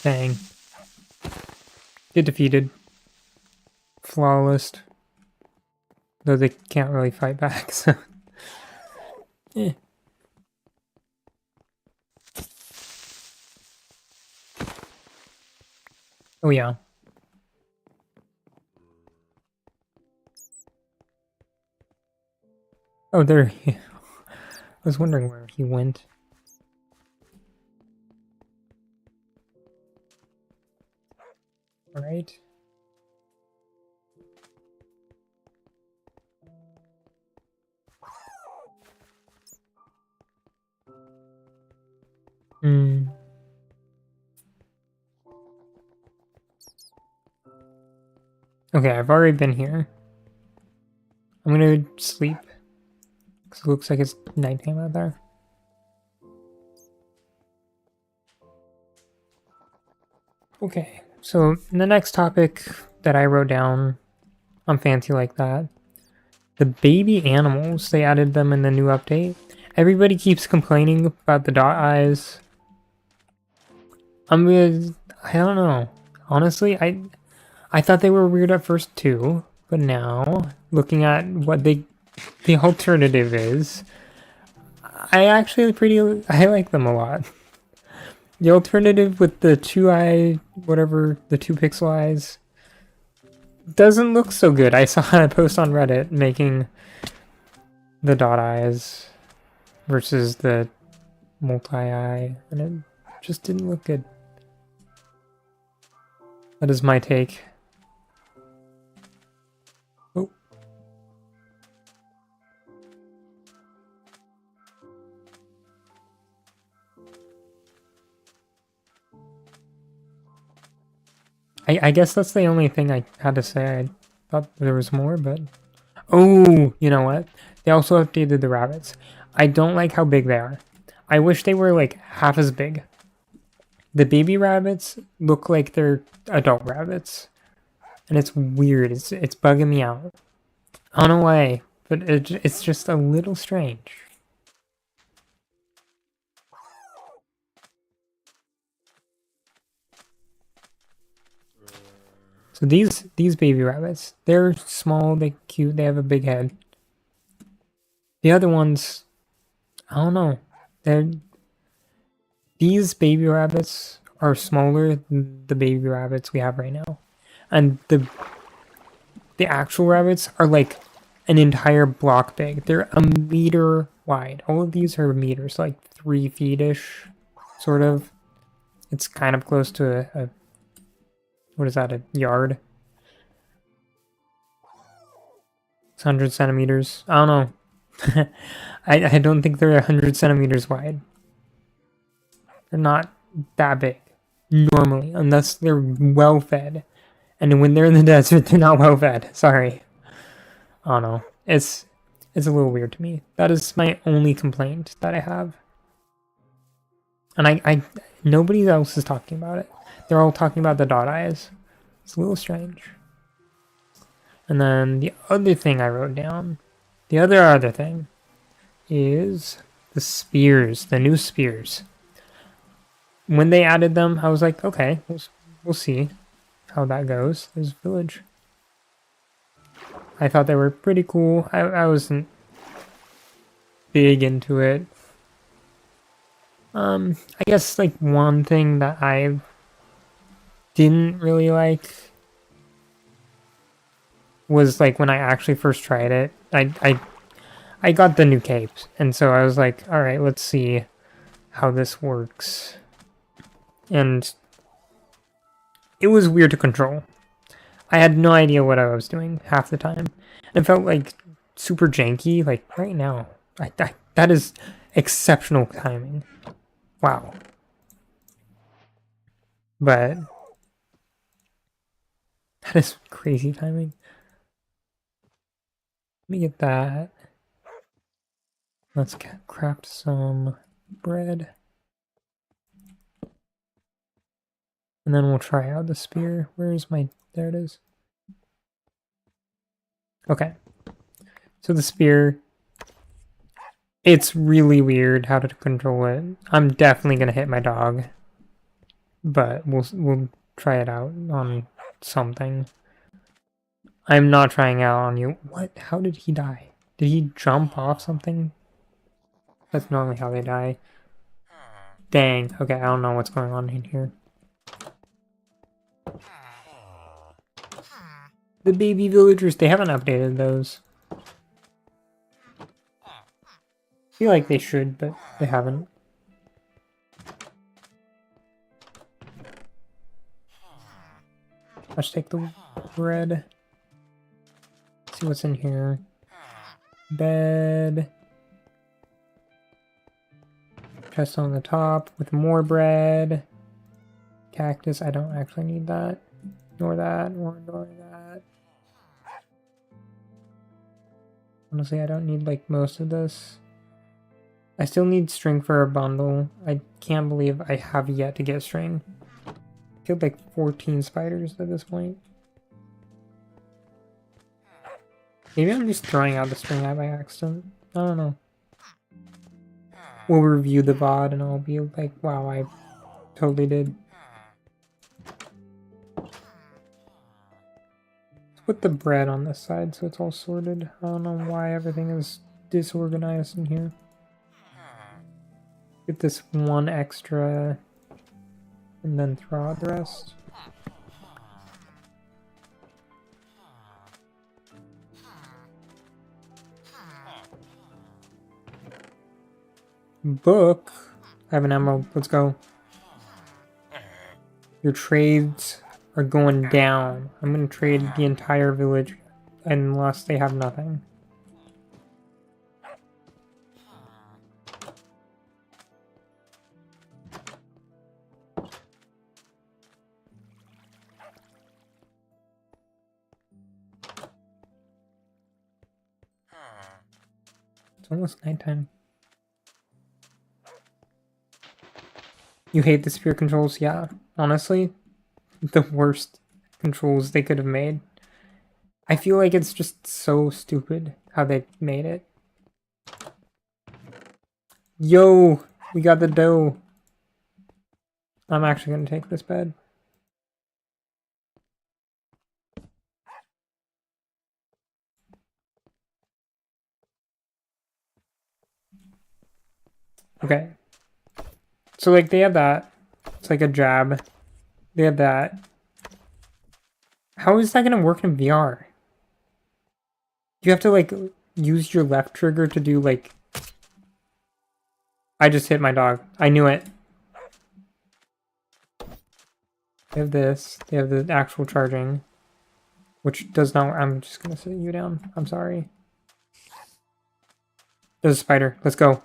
Dang. Get defeated. Flawless. Though they can't really fight back, so... eh. Oh yeah. Oh, there he... I was wondering where he went. Alright. Okay, I've already been here. I'm gonna sleep. Because it looks like it's nighttime out there. Okay, so the next topic that I wrote down on Fancy Like That. The baby animals, they added them in the new update. Everybody keeps complaining about the dot eyes. I don't know. Honestly, I thought they were weird at first too, but now looking at what the alternative is, I like them a lot. The alternative with the 2-eye, whatever, the 2 pixel eyes, doesn't look so good. I saw a post on Reddit making the dot eyes versus the multi-eye, and it just didn't look good. That is my take. Oh. I guess that's the only thing I had to say. I thought there was more, but... Oh, you know what? They also updated the rabbits. I don't like how big they are. I wish they were like half as big. The baby rabbits look like they're adult rabbits. And it's weird. It's bugging me out. I don't know why, but it's just a little strange. So these baby rabbits, they're small, they're cute, they have a big head. The other ones, I don't know. These baby rabbits are smaller than the baby rabbits we have right now. And the actual rabbits are like an entire block big. They're a meter wide. All of these are meters, like 3 feet-ish, sort of. It's kind of close to a What is that, a yard? It's 100 centimeters. I don't know. I don't think they're 100 centimeters wide. They're not that big, normally, unless they're well fed. And when they're in the desert, they're not well fed. Sorry. I don't know. It's a little weird to me. That is my only complaint that I have. And nobody else is talking about it. They're all talking about the dot eyes. It's a little strange. And then the other thing I wrote down, the other thing, is the spears, the new spears. When they added them, I was like, okay, we'll see how that goes. There's a village. I thought they were pretty cool. I wasn't big into it. I guess like one thing that I didn't really like was like when I actually first tried it, I got the new capes, and so I was like, all right, let's see how this works. And it was weird to control. I had no idea what I was doing half the time. It felt like super janky, like right now. That is exceptional timing. Wow. But that is crazy timing. Let me get that. Let's craft some bread. And then we'll try out the spear. Where's my... There it is. Okay. So the spear... It's really weird how to control it. I'm definitely going to hit my dog. But we'll try it out on something. I'm not trying out on you. What? How did he die? Did he jump off something? That's normally how they die. Dang. Okay, I don't know what's going on in here. The baby villagers, they haven't updated those. I feel like they should, but they haven't. Let's take the bread. See what's in here. Bed. Chest on the top with more bread. Cactus, I don't actually need that. Nor that, nor that. Honestly, I don't need like most of this. I still need string for a bundle. I can't believe I have yet to get string. I killed like 14 spiders at this point. Maybe I'm just throwing out the string out by accident. I don't know. We'll review the VOD and I'll be like, wow, I totally did. Let's put the bread on this side so it's all sorted. I don't know why everything is disorganized in here. Get this one extra and then throw out the rest. Book. I have an emerald. Let's go. Your trades are going down. I'm going to trade the entire village unless they have nothing. It's almost nighttime. You hate the spear controls? Yeah, honestly, the worst controls they could have made. I feel like it's just so stupid how they made it. Yo, we got the dough. I'm actually going to take this bed. Okay. So, like, they have that. It's like a jab. They have that. How is that going to work in VR? You have to, like, use your left trigger to do, like... I just hit my dog. I knew it. They have this. They have the actual charging, which does not. I'm just gonna sit you down. I'm sorry. There's a spider. Let's go.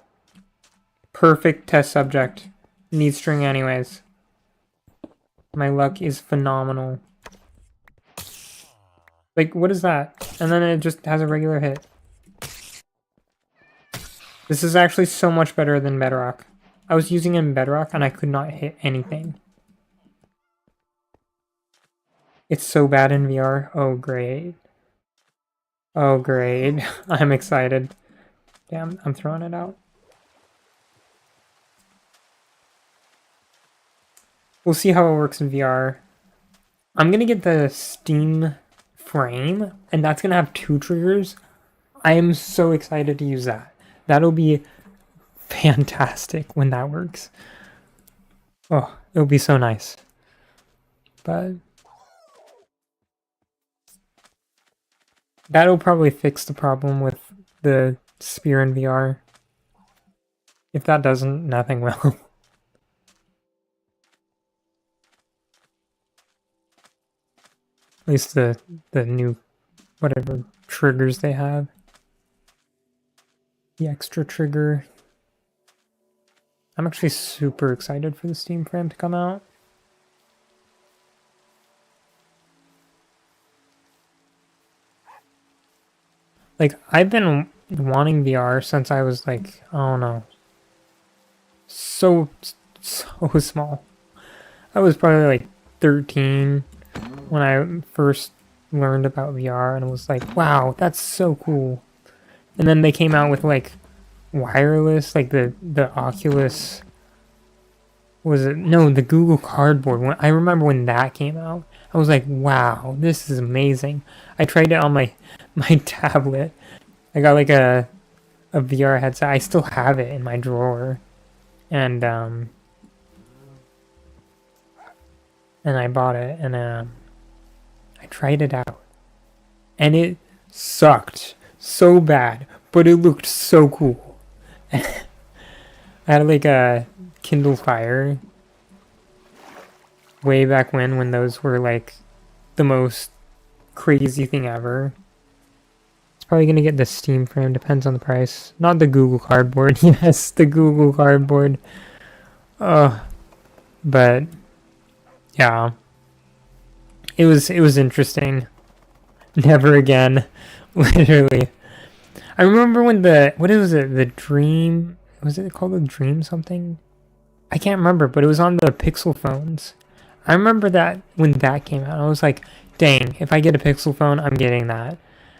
Perfect test subject. Needs string anyways. My luck is phenomenal. Like, what is that? And then it just has a regular hit. This is actually so much better than Bedrock. I was using it in Bedrock and I could not hit anything. It's so bad in VR. Oh, great. Oh, great. I'm excited. Damn, I'm throwing it out. We'll see how it works in VR. I'm gonna get the Steam frame, and that's gonna have 2 triggers. I am so excited to use that. That'll be fantastic when that works. Oh, it'll be so nice. But that'll probably fix the problem with the spear in VR. If that doesn't, nothing will. At least the new whatever triggers they have. The extra trigger. I'm actually super excited for the Steam frame to come out. Like, I've been wanting VR since I was like, I don't know, so small. I was probably like 13 when I first learned about VR and was like, wow, that's so cool. And then they came out with like wireless, like the Oculus, was it? No, the Google Cardboard. When I remember when that came out, I was like, wow, this is amazing. I tried it on my tablet. I got like a VR headset. I still have it in my drawer. And I bought it and I tried it out. And it sucked so bad, but it looked so cool. I had like a Kindle Fire way back when those were like the most crazy thing ever. It's probably gonna get the Steam frame, depends on the price. Not the Google Cardboard. Yes, the Google Cardboard. But yeah. It was interesting. Never again. Literally. I remember when what was it? The Dream, was it called the Dream something? I can't remember, but it was on the Pixel phones. I remember that when that came out, I was like, dang, if I get a Pixel phone, I'm getting that.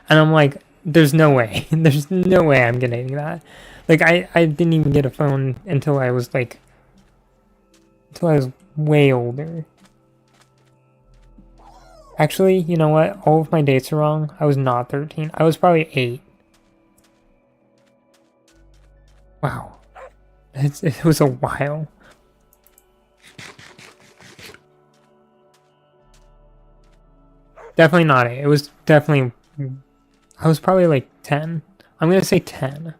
And I'm like, there's no way. There's no way I'm getting that. Like, I didn't even get a phone until I was way older. Actually, you know what? All of my dates are wrong. I was not 13. I was probably 8. Wow. It was a while. Definitely not 8. It was definitely... I was probably like 10. I'm gonna say 10.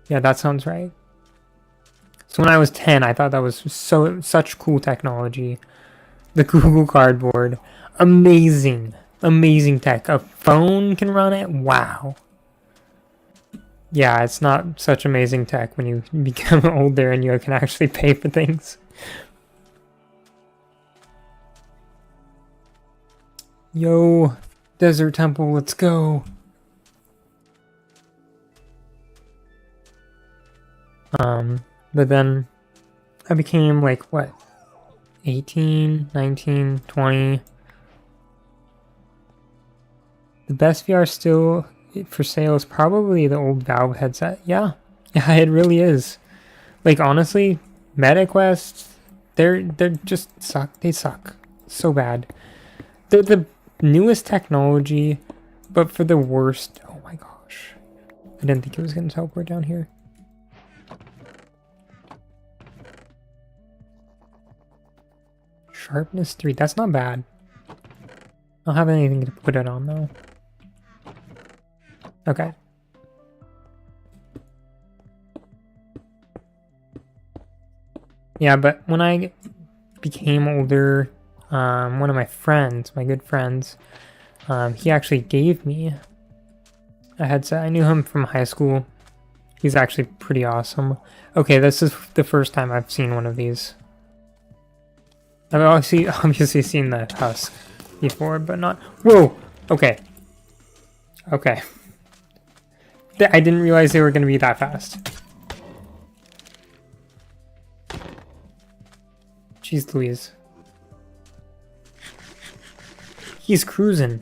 Yeah, that sounds right. So when I was 10, I thought that was such cool technology. The Google Cardboard. Amazing. Amazing tech. A phone can run it? Wow. Yeah, it's not such amazing tech when you become older and you can actually pay for things. Yo, Desert Temple, let's go. But then I became like, what? 18, 19, 20. The best VR still for sale is probably the old Valve headset. Yeah, it really is. Like, honestly, MetaQuest, they're just suck. They suck so bad. They're the newest technology, but for the worst. Oh my gosh, I didn't think it was gonna teleport down here. Sharpness 3, that's not bad. I don't have anything to put it on though. Okay. Yeah, but when I became older, one of my friends, my good friends, he actually gave me a headset. I knew him from high school. He's actually pretty awesome. Okay, this is the first time I've seen one of these. I've obviously seen the husk before, but not... Whoa! Okay. Okay. I didn't realize they were going to be that fast. Jeez Louise. He's cruising.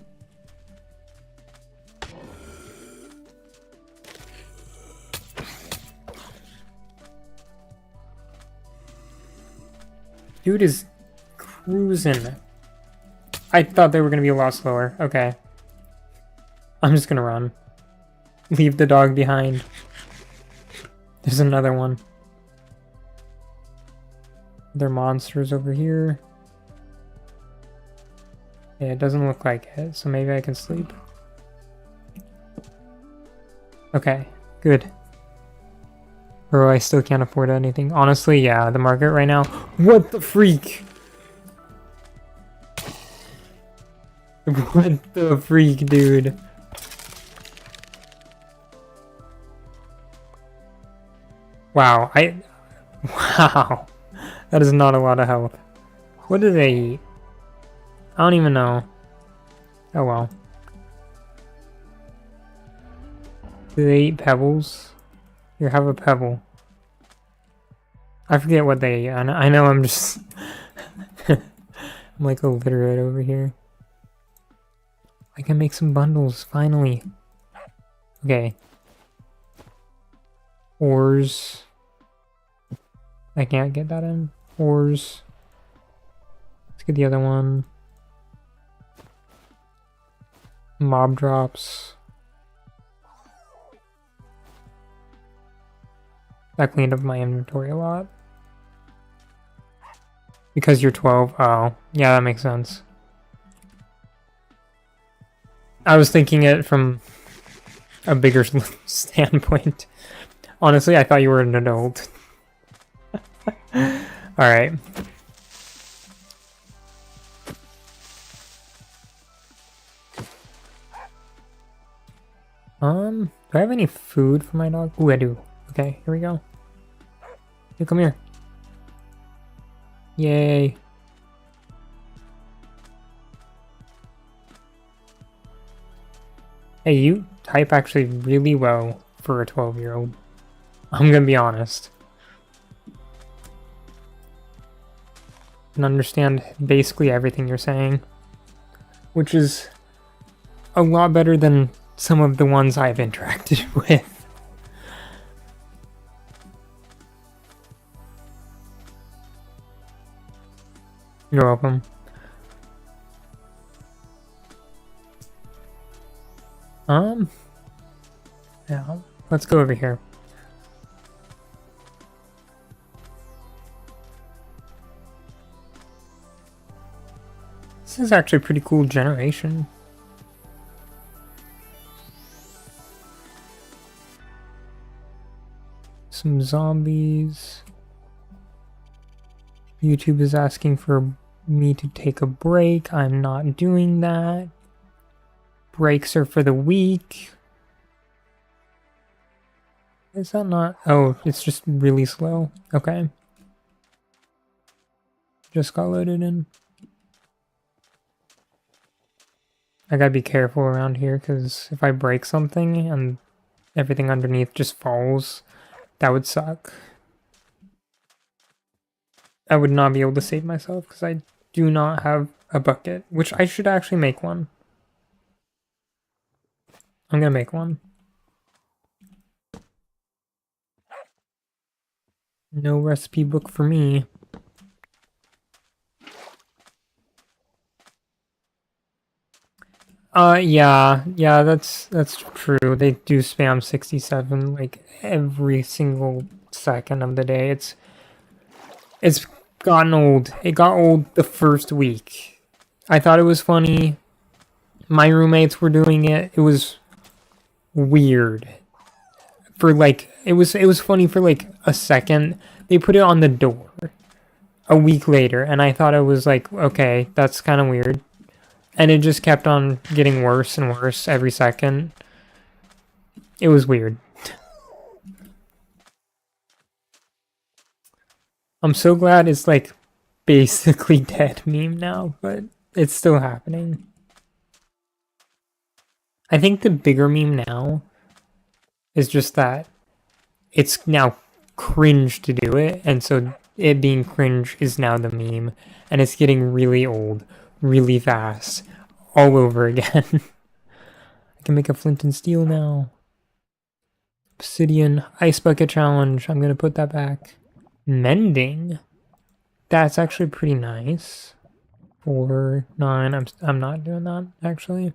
Dude is cruising. I thought they were going to be a lot slower. Okay. I'm just going to run. Leave the dog behind. There's another one. There are monsters over here. Yeah, it doesn't look like it, so maybe I can sleep. Okay, good. Bro, I still can't afford anything. Honestly, yeah, the market right now. What the freak? What the freak, dude? Wow, wow. That is not a lot of health. What do they eat? I don't even know. Oh well. Do they eat pebbles? Here, have a pebble. I forget what they eat. I know I'm just... I'm like illiterate over here. I can make some bundles, finally. Okay. Ores. I can't get that in. Ores. Let's get the other one. Mob drops. That cleaned up my inventory a lot. Because you're 12? Oh, yeah, that makes sense. I was thinking it from a bigger standpoint. Honestly, I thought you were an adult. Alright. Do I have any food for my dog? Ooh, I do. Okay, here we go. You come here. Yay. Hey, you type actually really well for a 12-year-old. I'm gonna be honest. I can understand basically everything you're saying, which is a lot better than some of the ones I've interacted with. You're welcome. Yeah, let's go over here. This is actually a pretty cool generation. Some zombies. YouTube is asking for me to take a break. I'm not doing that. Breaks are for the weak. Is that not? Oh, it's just really slow. Okay. Just got loaded in. I gotta be careful around here because if I break something and everything underneath just falls, that would suck. I would not be able to save myself because I do not have a bucket, which I should actually make one. I'm gonna make one. No recipe book for me. Yeah, that's true. They do spam 67 like every single second of the day. It's gotten old. It got old the first week. I thought it was funny. My roommates were doing it. It was weird. For like it was funny for like a second. They put it on the door. a week later, and I thought it was like, okay, that's kind of weird. And it just kept on getting worse and worse every second. It was weird. I'm so glad it's like basically dead meme now, but it's still happening. I think the bigger meme now is just that it's now cringe to do it, and so it being cringe is now the meme, and it's getting really old, really fast, all over again. I can make a flint and steel now. Obsidian ice bucket challenge. I'm gonna put that back. Mending. That's actually pretty nice. 4, 9. I'm not doing that actually.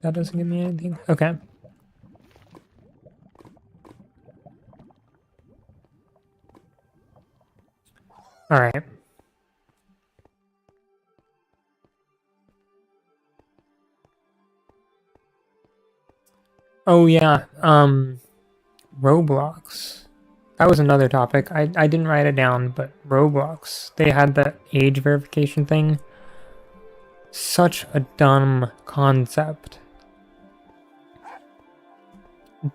That doesn't give me anything. Okay. All right. Oh yeah. Roblox. That was another topic. I didn't write it down, but Roblox. They had the age verification thing. Such a dumb concept.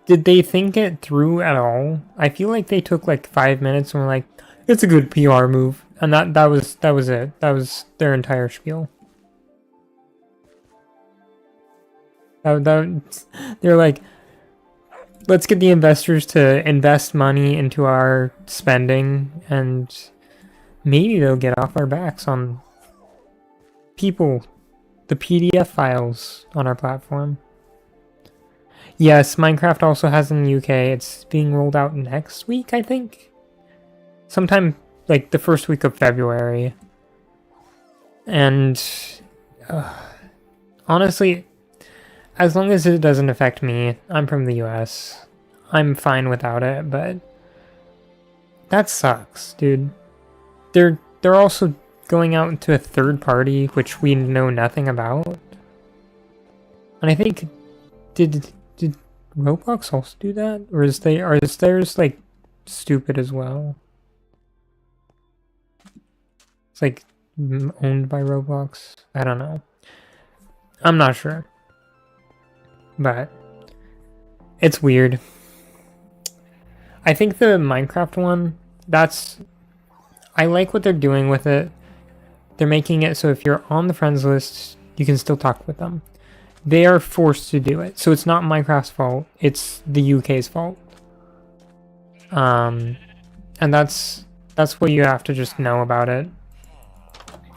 Did they think it through at all? I feel like they took like 5 minutes and were like, it's a good PR move. And that was it. That was their entire spiel. They're like, let's get the investors to invest money into our spending, and maybe they'll get off our backs on people, the PDF files on our platform. Yes, Minecraft also has in the UK. It's being rolled out next week, I think. Sometime like the first week of February. And honestly, as long as it doesn't affect me, I'm from the US. I'm fine without it, but that sucks, dude. They're also going out into a third party, which we know nothing about. And I think did Roblox also do that, or is theirs like stupid as well? It's like owned by Roblox. I don't know. I'm not sure. But it's weird. I think the Minecraft one, I like what they're doing with it. They're making it so if you're on the friends list, you can still talk with them. They are forced to do it. So it's not Minecraft's fault, it's the UK's fault. And that's what you have to just know about it.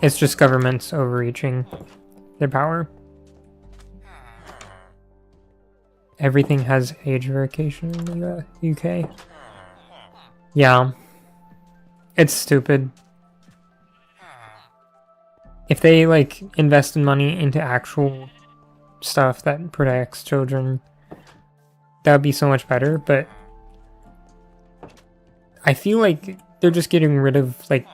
It's just governments overreaching their power. Everything has age verification in the UK. Yeah. It's stupid. If they like invest in money into actual stuff that protects children, that would be so much better, but I feel like they're just getting rid of like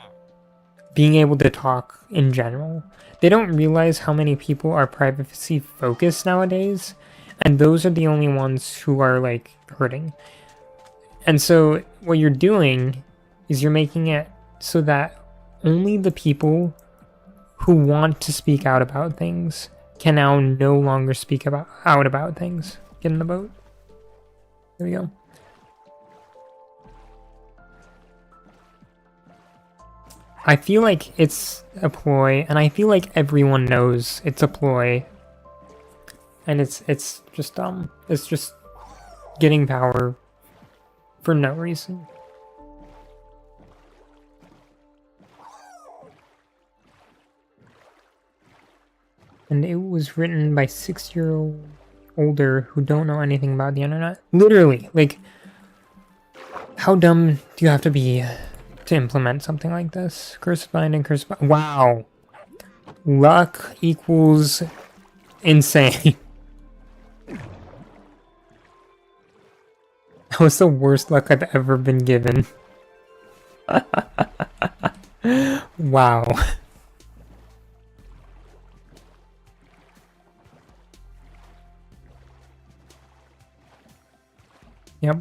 being able to talk in general. They don't realize how many people are privacy focused nowadays, and those are the only ones who are like hurting. And so what you're doing is you're making it so that only the people who want to speak out about things can now no longer speak out about things. Get in the boat. There we go. I feel like it's a ploy, and I feel like everyone knows it's a ploy. And it's just dumb. It's just getting power for no reason. And it was written by 6-year-old older who don't know anything about the internet. Literally, like, how dumb do you have to be to implement something like this? Curse binding, curse binding. Wow. Luck equals insane. That was the worst luck I've ever been given. Wow. Yep.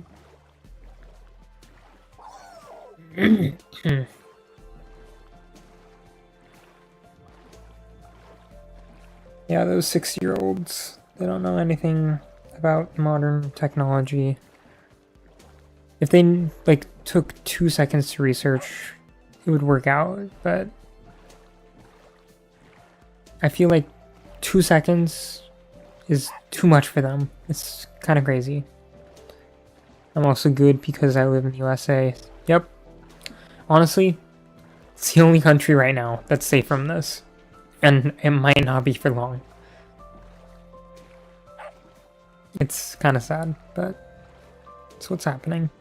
Yeah, those 6-year-olds, they don't know anything about modern technology. If they like took 2 seconds to research, it would work out, but I feel like 2 seconds is too much for them. It's kind of crazy. I'm also good because I live in the USA. Yep. Honestly, it's the only country right now that's safe from this. And it might not be for long. It's kind of sad, but it's what's happening.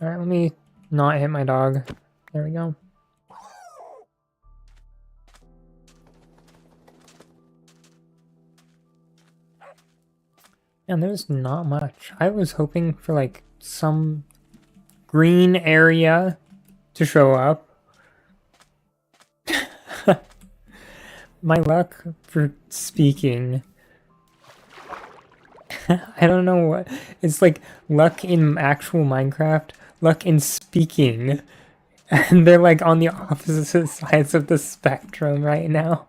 Alright, let me not hit my dog. There we go. And there's not much. I was hoping for like some green area to show up. My luck for speaking. I don't know what. It's like luck in actual Minecraft, luck in speaking. And they're like on the opposite sides of the spectrum right now.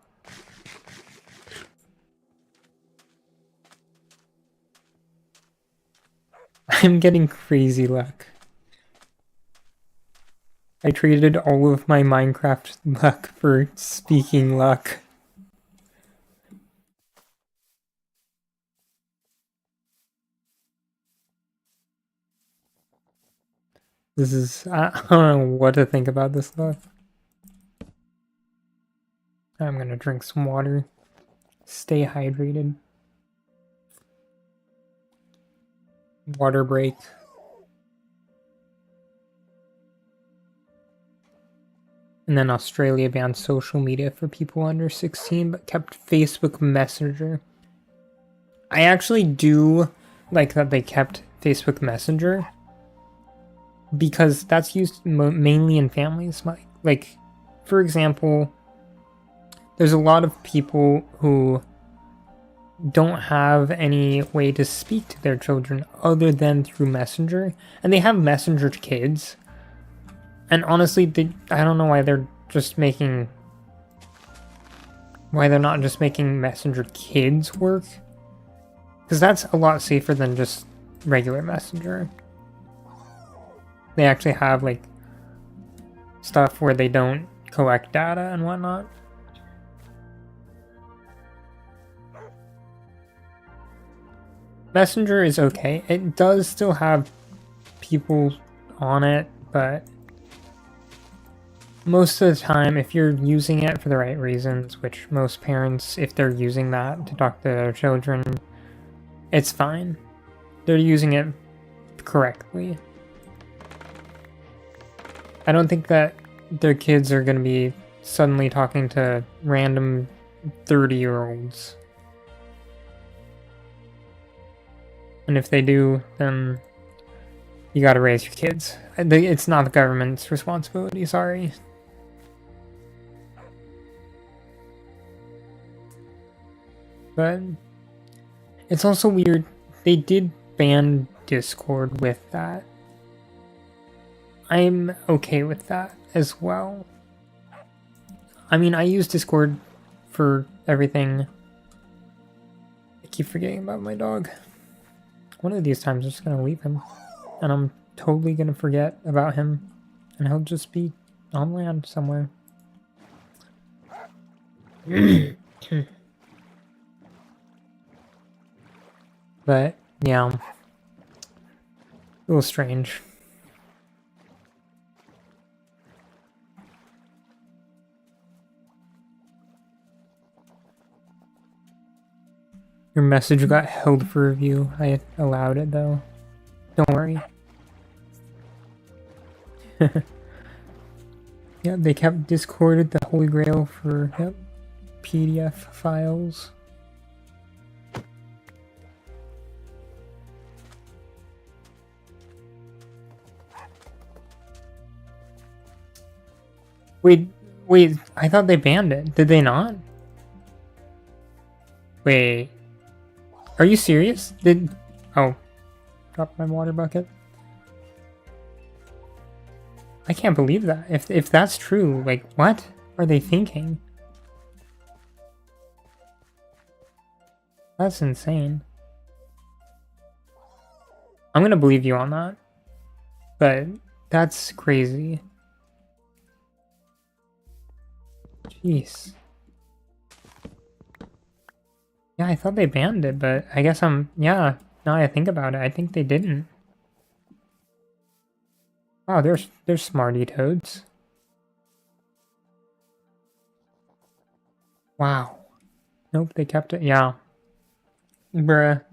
I'm getting crazy luck. I traded all of my Minecraft luck for speaking luck. This is... I don't know what to think about this luck. I'm gonna drink some water. Stay hydrated. Water break. And then Australia banned social media for people under 16, but kept Facebook Messenger. I actually do like that they kept Facebook Messenger, because that's used mainly in families. Like, for example, there's a lot of people who don't have any way to speak to their children other than through Messenger, and they have Messenger kids. And honestly, I don't know why they're not just making Messenger kids work, because that's a lot safer than just regular Messenger. They actually have like stuff where they don't collect data and whatnot. Messenger is okay. It does still have people on it, but most of the time, if you're using it for the right reasons, which most parents, if they're using that to talk to their children, it's fine. They're using it correctly. I don't think that their kids are going to be suddenly talking to random 30-year-olds. And if they do, then you gotta raise your kids. It's not the government's responsibility, sorry. But it's also weird. They did ban Discord with that. I'm okay with that as well. I mean, I use Discord for everything. I keep forgetting about my dog. One of these times I'm just gonna leave him. And I'm totally gonna forget about him. And he'll just be on land somewhere. But, yeah. A little strange. Your message got held for review. I allowed it though. Don't worry. Yeah, they kept Discorded the Holy Grail for PDF files. Wait, I thought they banned it. Did they not? Wait. Are you serious? Oh, dropped my water bucket. I can't believe that. If that's true, like, what are they thinking? That's insane. I'm gonna believe you on that. But that's crazy. Jeez. Yeah, I thought they banned it, but I guess yeah, now I think about it, I think they didn't. Wow, there's smarty toads. Wow. Nope, they kept it. Yeah. Bruh.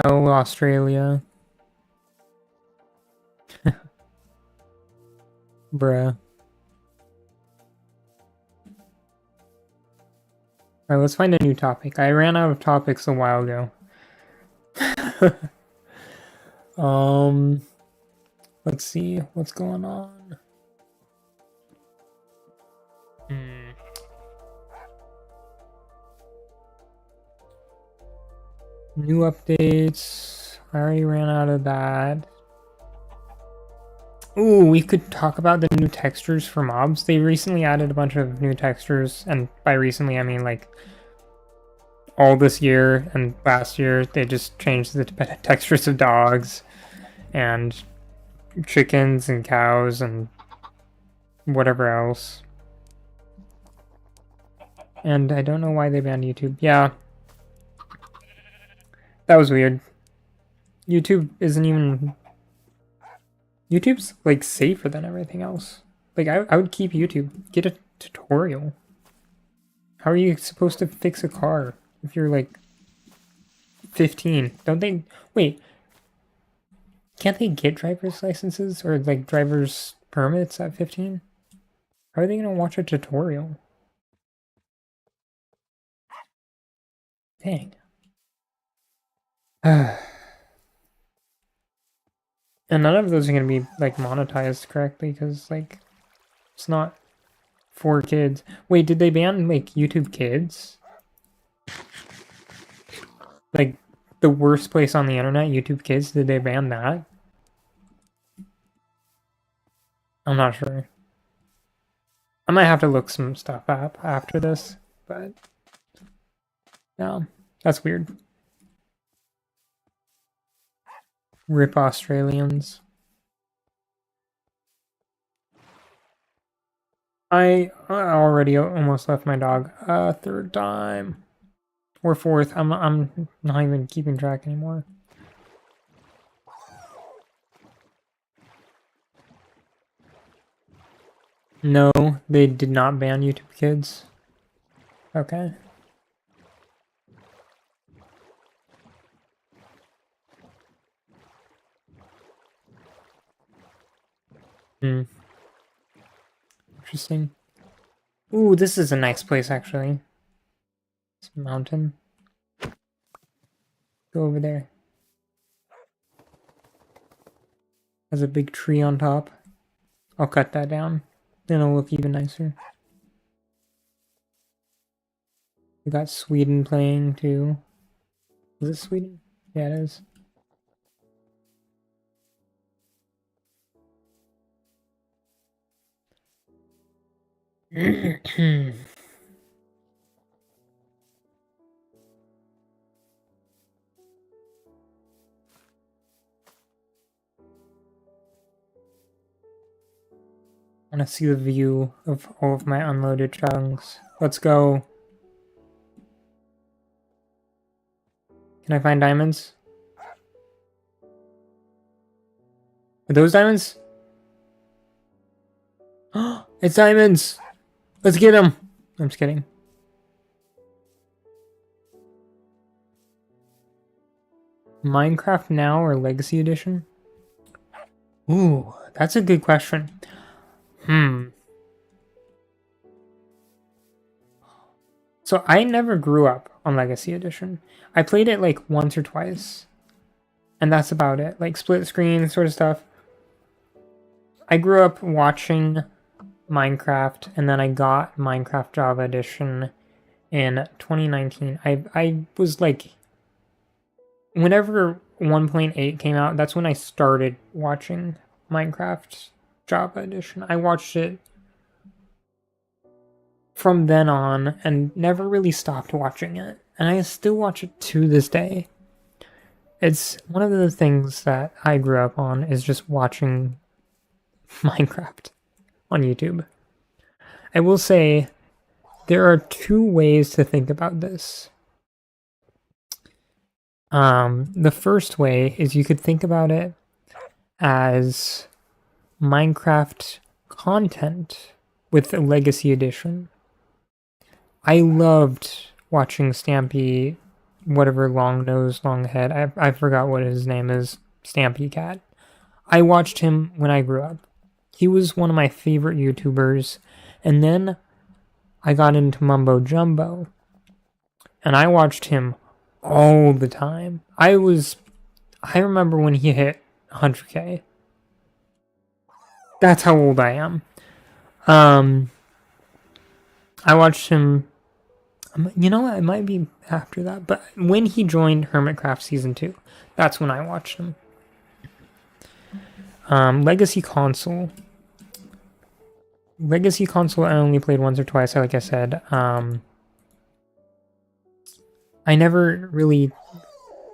Oh, Australia. Bruh. Alright, let's find a new topic. I ran out of topics a while ago. Let's see what's going on. New updates. I already ran out of that. Ooh, we could talk about the new textures for mobs. They recently added a bunch of new textures, and by recently I mean like all this year and last year. They just changed the textures of dogs and chickens and cows and whatever else. And I don't know why they banned YouTube. Yeah. That was weird. YouTube isn't even... YouTube's, like, safer than everything else. Like, I would keep YouTube. Get a tutorial. How are you supposed to fix a car if you're, like, 15? Don't they... Wait. Can't they get driver's licenses or, like, driver's permits at 15? How are they gonna watch a tutorial? Dang. And none of those are going to be, like, monetized correctly, because, like, it's not for kids. Wait, did they ban, like, YouTube Kids? Like, the worst place on the internet, YouTube Kids, did they ban that? I'm not sure. I might have to look some stuff up after this, but... No, that's weird. Rip Australians. I already almost left my dog a third time. Or fourth. I'm not even keeping track anymore. No, they did not ban YouTube Kids. Okay. Interesting. Ooh, this is a nice place, actually. It's a mountain. Go over there. Has a big tree on top. I'll cut that down. Then it'll look even nicer. We got Sweden playing, too. Is it Sweden? Yeah, it is. I want to see the view of all of my unloaded chunks. Let's go. Can I find diamonds? Are those diamonds? Oh, it's diamonds! Let's get them! I'm just kidding. Minecraft Now or Legacy Edition? Ooh, that's a good question. So I never grew up on Legacy Edition. I played it like once or twice. And that's about it. Like split screen sort of stuff. I grew up watching Minecraft, and then I got Minecraft Java Edition in 2019. I was like, whenever 1.8 came out, that's when I started watching Minecraft Java Edition. I watched it from then on and never really stopped watching it. And I still watch it to this day. It's one of the things that I grew up on is just watching Minecraft on YouTube. I will say there are two ways to think about this. The first way is you could think about it as Minecraft content with the Legacy Edition. I loved watching Stampy, whatever long nose, long head. I forgot what his name is. Stampy Cat. I watched him when I grew up. He was one of my favorite YouTubers. And then I got into Mumbo Jumbo. And I watched him all the time. I remember when he hit 100K. That's how old I am. I watched him, you know what, it might be after that, but when he joined Hermitcraft Season 2, that's when I watched him. Legacy Console, I only played once or twice, like I said. I never really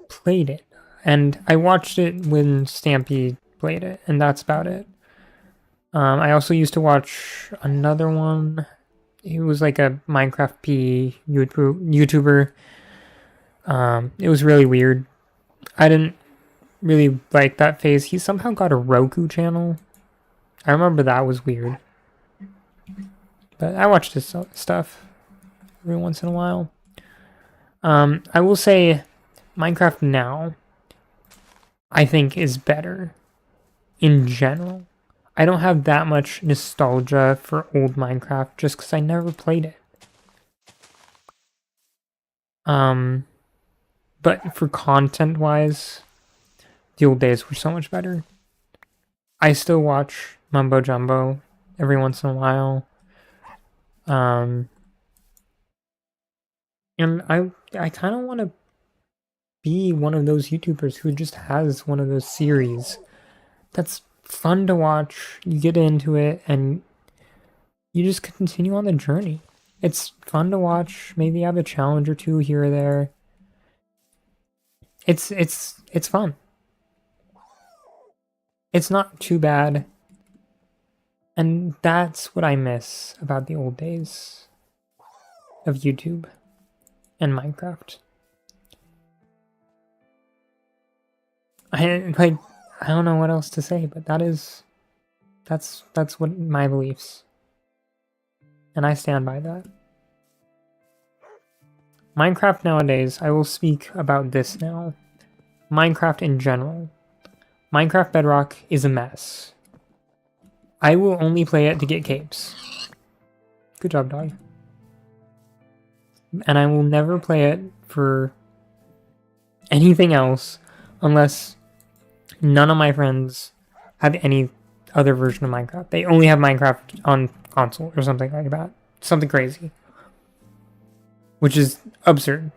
played it, and I watched it when Stampy played it, and that's about it. I also used to watch another one. He was like a Minecraft P YouTuber. It was really weird. I didn't really like that phase. He somehow got a Roku channel. I remember that was weird. But I watched his stuff every once in a while. I will say Minecraft now, I think, is better in general. I don't have that much nostalgia for old Minecraft just because I never played it. But for content-wise, the old days were so much better. I still watch Mumbo Jumbo every once in a while. And I kind of want to be one of those YouTubers who just has one of those series that's fun to watch. You get into it and you just continue on the journey. It's fun to watch. Maybe have a challenge or two here or there. It's fun. It's not too bad. And that's what I miss about the old days of YouTube and Minecraft. I don't know what else to say, but that's what my beliefs. And I stand by that. Minecraft nowadays, I will speak about this now. Minecraft in general. Minecraft Bedrock is a mess. I will only play it to get capes. Good job, dog. And I will never play it for anything else unless none of my friends have any other version of Minecraft. They only have Minecraft on console or something like that. Something crazy. Which is absurd.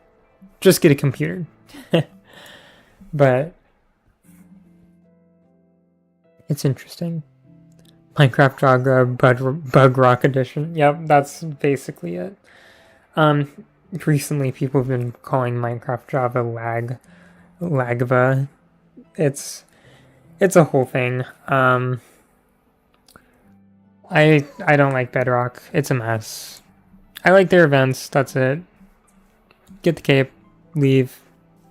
Just get a computer. But it's interesting. Minecraft Java Bug Rock Edition. Yep, that's basically it. Recently people have been calling Minecraft Java Lagva. It's a whole thing. I don't like Bedrock. It's a mess. I like their events, that's it. Get the cape, leave,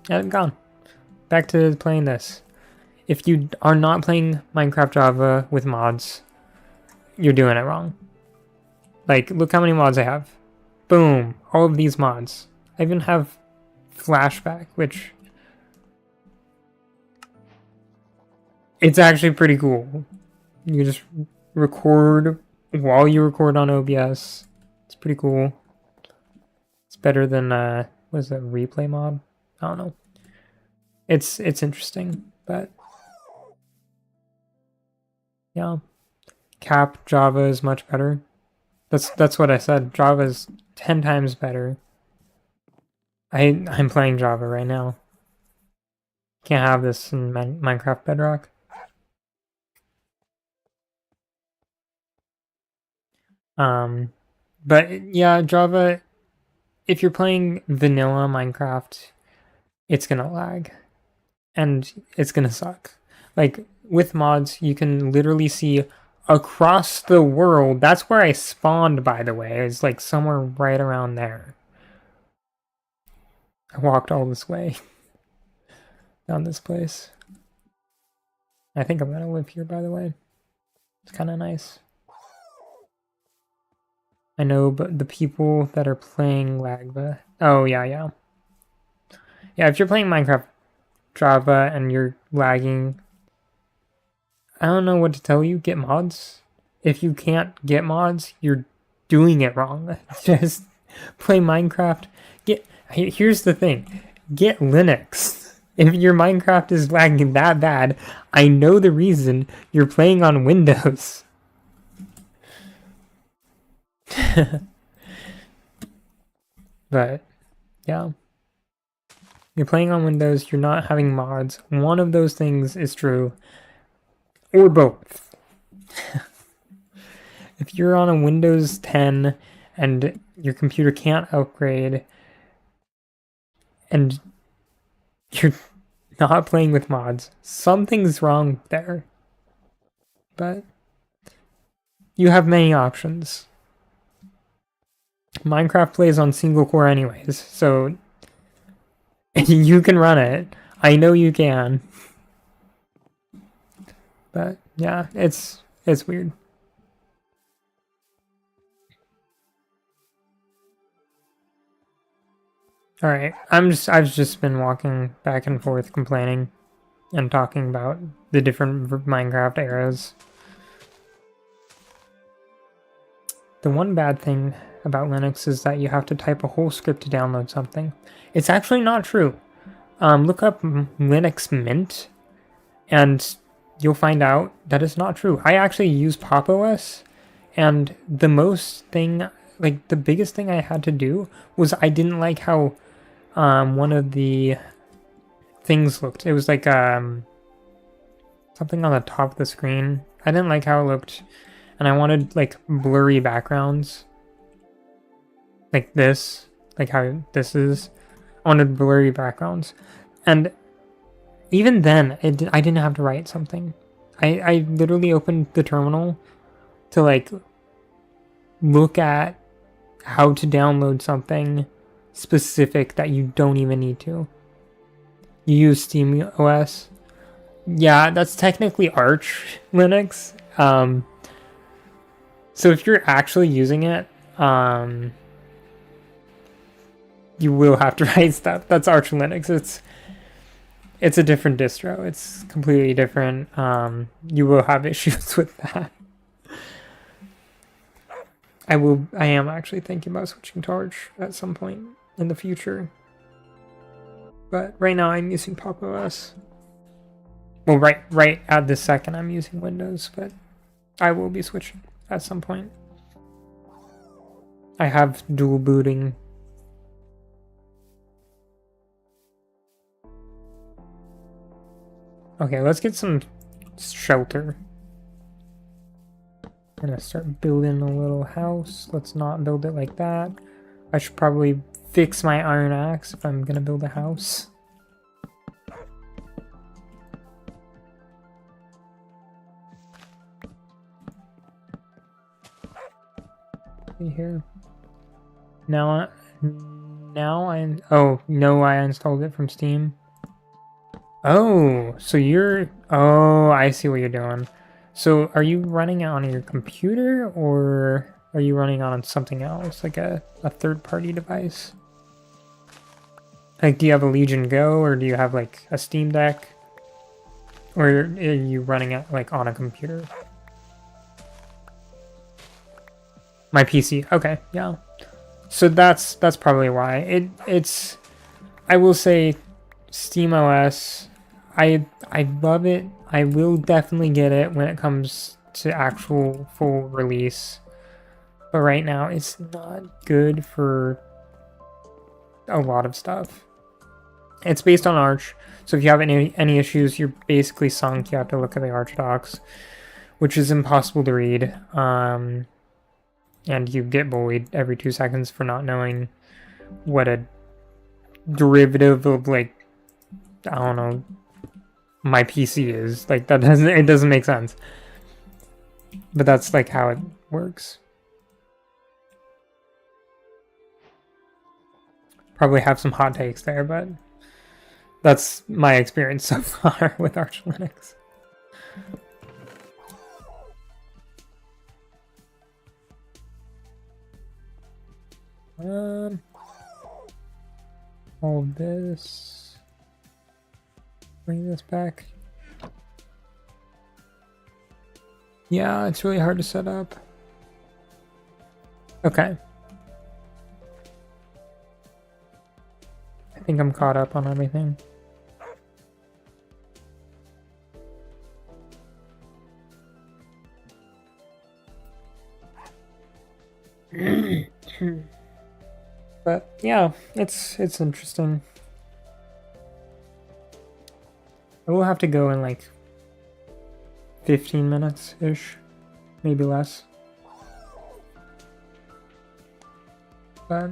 and I'm gone. Back to playing this. If you are not playing Minecraft Java with mods, you're doing it wrong. Like, look how many mods I have. Boom, all of these mods. I even have Flashback, which... it's actually pretty cool. You just record while you record on OBS. It's pretty cool. It's better than, what is that, replay mod? I don't know. It's interesting, but... yeah. Cap Java is much better. That's what I said. Java is 10 times better I'm playing Java right now. Can't have this in Minecraft Bedrock. But yeah, Java, if you're playing vanilla Minecraft, it's gonna lag. And it's gonna suck. Like, with mods, you can literally see across the world. That's where I spawned, by the way. It's like somewhere right around there. I walked all this way down this place. I think I'm gonna live here, by the way. It's kind of nice. I know, but the people that are playing Lagva... Oh, yeah. Yeah, if you're playing Minecraft Java and you're lagging, I don't know what to tell you. Get mods. If you can't get mods, you're doing it wrong. Just play Minecraft. Here's the thing. Get Linux. If your Minecraft is lagging that bad, I know the reason. You're playing on Windows. But, yeah. You're playing on Windows, you're not having mods. One of those things is true. Or both. If you're on a Windows 10 and your computer can't upgrade and you're not playing with mods, something's wrong there. But you have many options. Minecraft plays on single core anyways, so you can run it. I know you can. But yeah, it's weird. Alright, I've just been walking back and forth complaining and talking about the different Minecraft eras. The one bad thing about Linux is that you have to type a whole script to download something. It's actually not true. Look up Linux Mint and you'll find out that it's not true. I actually use Pop! OS, and the biggest thing I had to do was I didn't like how one of the things looked. It was like something on the top of the screen. I didn't like how it looked, and I wanted like blurry backgrounds. Like this, like how this is. I wanted blurry backgrounds. And even then, I didn't have to write something. I literally opened the terminal to like look at how to download something specific that you don't even need to. You use SteamOS. Yeah, that's technically Arch Linux. So if you're actually using it, you will have to write stuff. That's Arch Linux. It's a different distro. It's completely different. You will have issues with that. I am actually thinking about switching to Arch at some point in the future. But right now I'm using Pop! OS. Well, right at this second I'm using Windows, but I will be switching at some point. I have dual booting. Okay, let's get some shelter. I'm gonna start building a little house. Let's not build it like that. I should probably fix my iron axe if I'm gonna build a house. Here. Now I oh no, I installed it from Steam. Oh, so I see what you're doing. So are you running it on your computer or are you running on something else, like a third-party device? Like, do you have a Legion Go or do you have like a Steam Deck? Or are you running it like on a computer? My PC. Okay, yeah. So that's probably why. It's I will say SteamOS, I love it. I will definitely get it when it comes to actual full release. But right now it's not good for a lot of stuff. It's based on Arch, so if you have any issues, you're basically sunk. You have to look at the Arch docs, which is impossible to read. And you get bullied every 2 seconds for not knowing what a derivative of, like, I don't know, my PC is. Like, it doesn't make sense. But that's like how it works. Probably have some hot takes there, but that's my experience so far with Arch Linux. All this. Bring this back. Yeah, it's really hard to set up. Okay. I think I'm caught up on everything. But yeah, it's interesting. I will have to go in like 15 minutes-ish, maybe less. But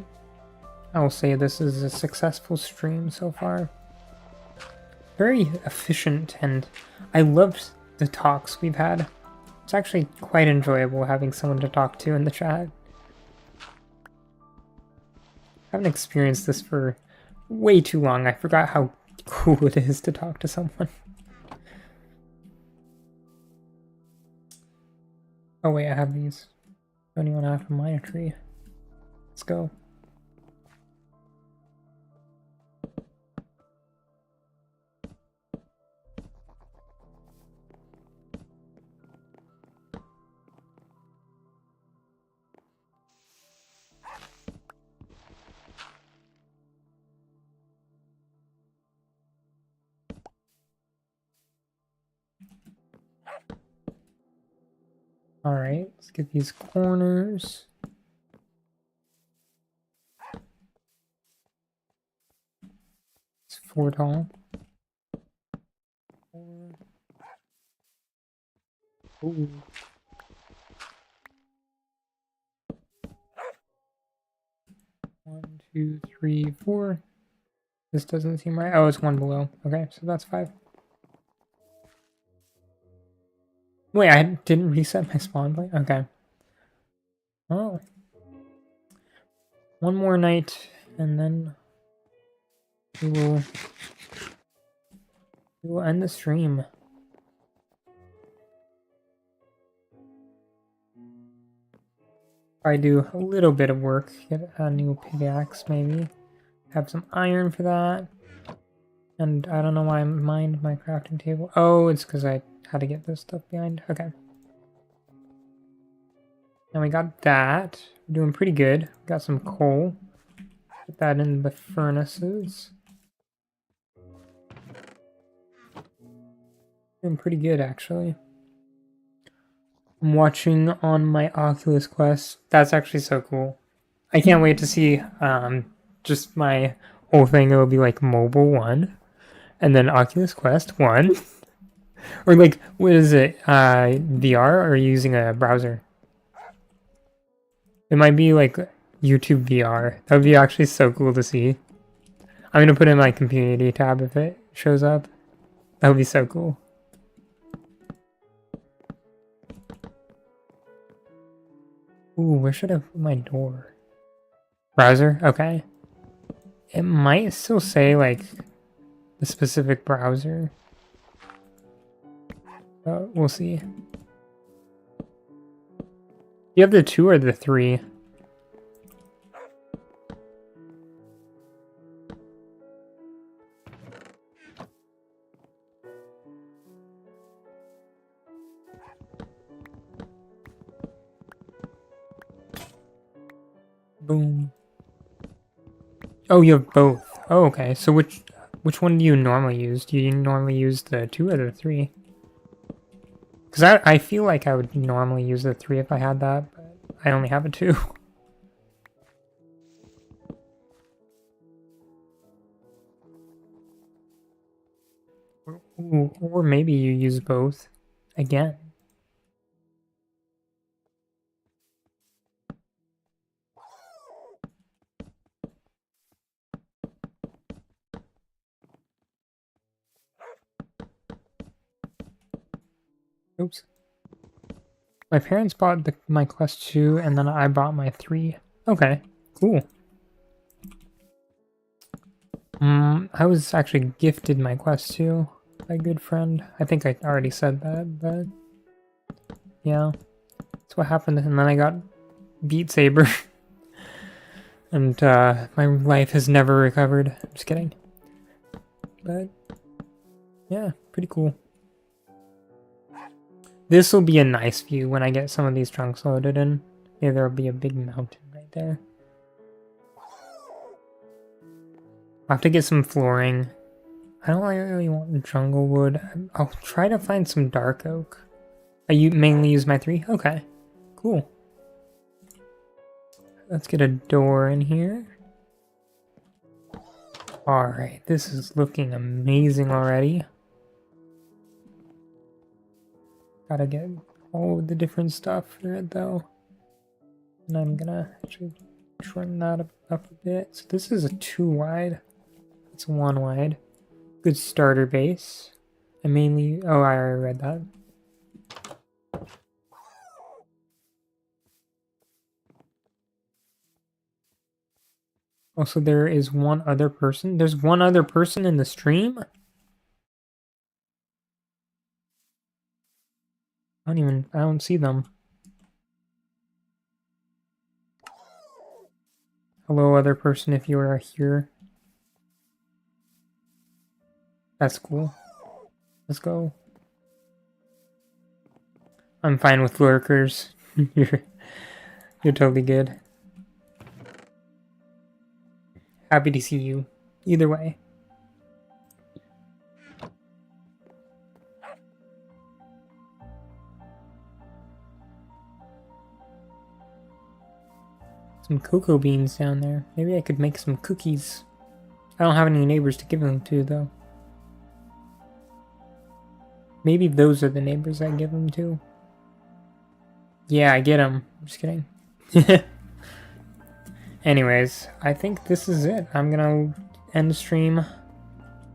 I will say this is a successful stream so far. Very efficient, and I loved the talks we've had. It's actually quite enjoyable having someone to talk to in the chat. I haven't experienced this for way too long. I forgot how cool it is to talk to someone. Oh wait, I have these. Don't even have to mine a tree. Let's go. Alright, let's get these corners. It's 4 tall. Ooh. One, 2, 3, 4. This doesn't seem right. Oh, it's 1 below. Okay, so that's 5. Wait, I didn't reset my spawn point? Okay. Oh. 1 more night, and then we will end the stream. I do a little bit of work, get a new pickaxe maybe. Have some iron for that. And I don't know why I mined my crafting table. Oh, it's because I had to get this stuff behind. Okay. And we got that. We're doing pretty good. Got some coal. Put that in the furnaces. Doing pretty good, actually. I'm watching on my Oculus Quest. That's actually so cool. I can't wait to see just my whole thing. It'll be like Mobile 1. And then Oculus Quest 1. Or like, what is it? VR, or are you using a browser? It might be like YouTube VR. That would be actually so cool to see. I'm gonna put it in my community tab if it shows up. That would be so cool. Ooh, where should I put my door? Browser? Okay. It might still say like the specific browser. We'll see. You have the 2 or the 3? Boom. Oh, you have both. Oh, okay. So which one do you normally use? Do you normally use the 2 or the 3? Because I feel like I would normally use the 3 if I had that, but I only have a 2. Ooh, or maybe you use both again. Oops. My parents bought my Quest 2, and then I bought my 3. Okay, cool. I was actually gifted my Quest 2 by a good friend. I think I already said that, but yeah. That's what happened, and then I got Beat Saber. And my life has never recovered. I'm just kidding. But yeah, pretty cool. This will be a nice view when I get some of these trunks loaded in. Maybe there'll be a big mountain right there. I'll have to get some flooring. I don't really want jungle wood. I'll try to find some dark oak. You mainly use my 3? Okay, cool. Let's get a door in here. Alright, this is looking amazing already. Gotta get all of the different stuff for it though. And I'm gonna actually trim that up a bit. So this is a 2 wide. It's 1 wide. Good starter base. I mainly... Oh, I already read that. Also, there is one other person. There's one other person in the stream? I don't see them. Hello, other person, if you are here. That's cool. Let's go. I'm fine with lurkers. You're totally good. Happy to see you. Either way. Some cocoa beans down there. Maybe I could make some cookies. I don't have any neighbors to give them to, though. Maybe those are the neighbors I give them to. Yeah, I get them. I'm just kidding. Anyways, I think this is it. I'm gonna end the stream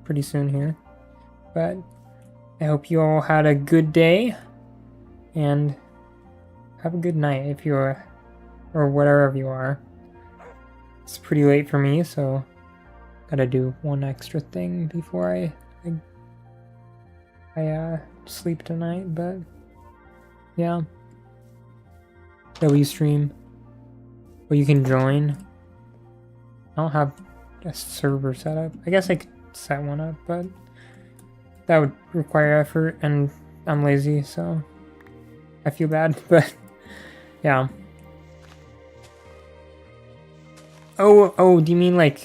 pretty soon here. But I hope you all had a good day. And have a good night if you're... or wherever you are. It's pretty late for me, so gotta do one extra thing before I sleep tonight, but yeah. W stream. Well, you can join. I don't have a server set up. I guess I could set one up, but that would require effort, and I'm lazy, so I feel bad, but yeah. Oh, do you mean like...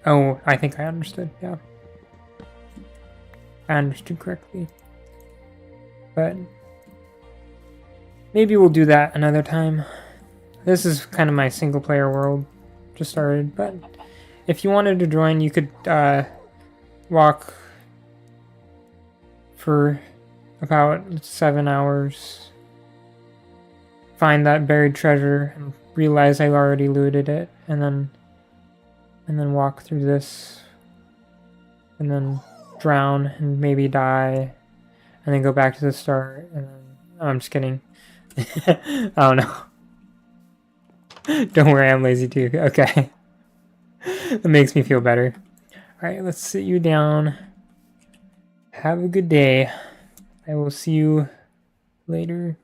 Oh, I think I understood, yeah. I understood correctly. But maybe we'll do that another time. This is kind of my single player world. Just started, but if you wanted to join, you could walk for about 7 hours, find that buried treasure, and realize I already looted it, and then walk through this, and then drown and maybe die, and then go back to the start, and then... Oh, I'm just kidding. I don't know. Don't worry, I'm lazy too. Okay. That makes me feel better. Alright, let's sit you down. Have a good day. I will see you later.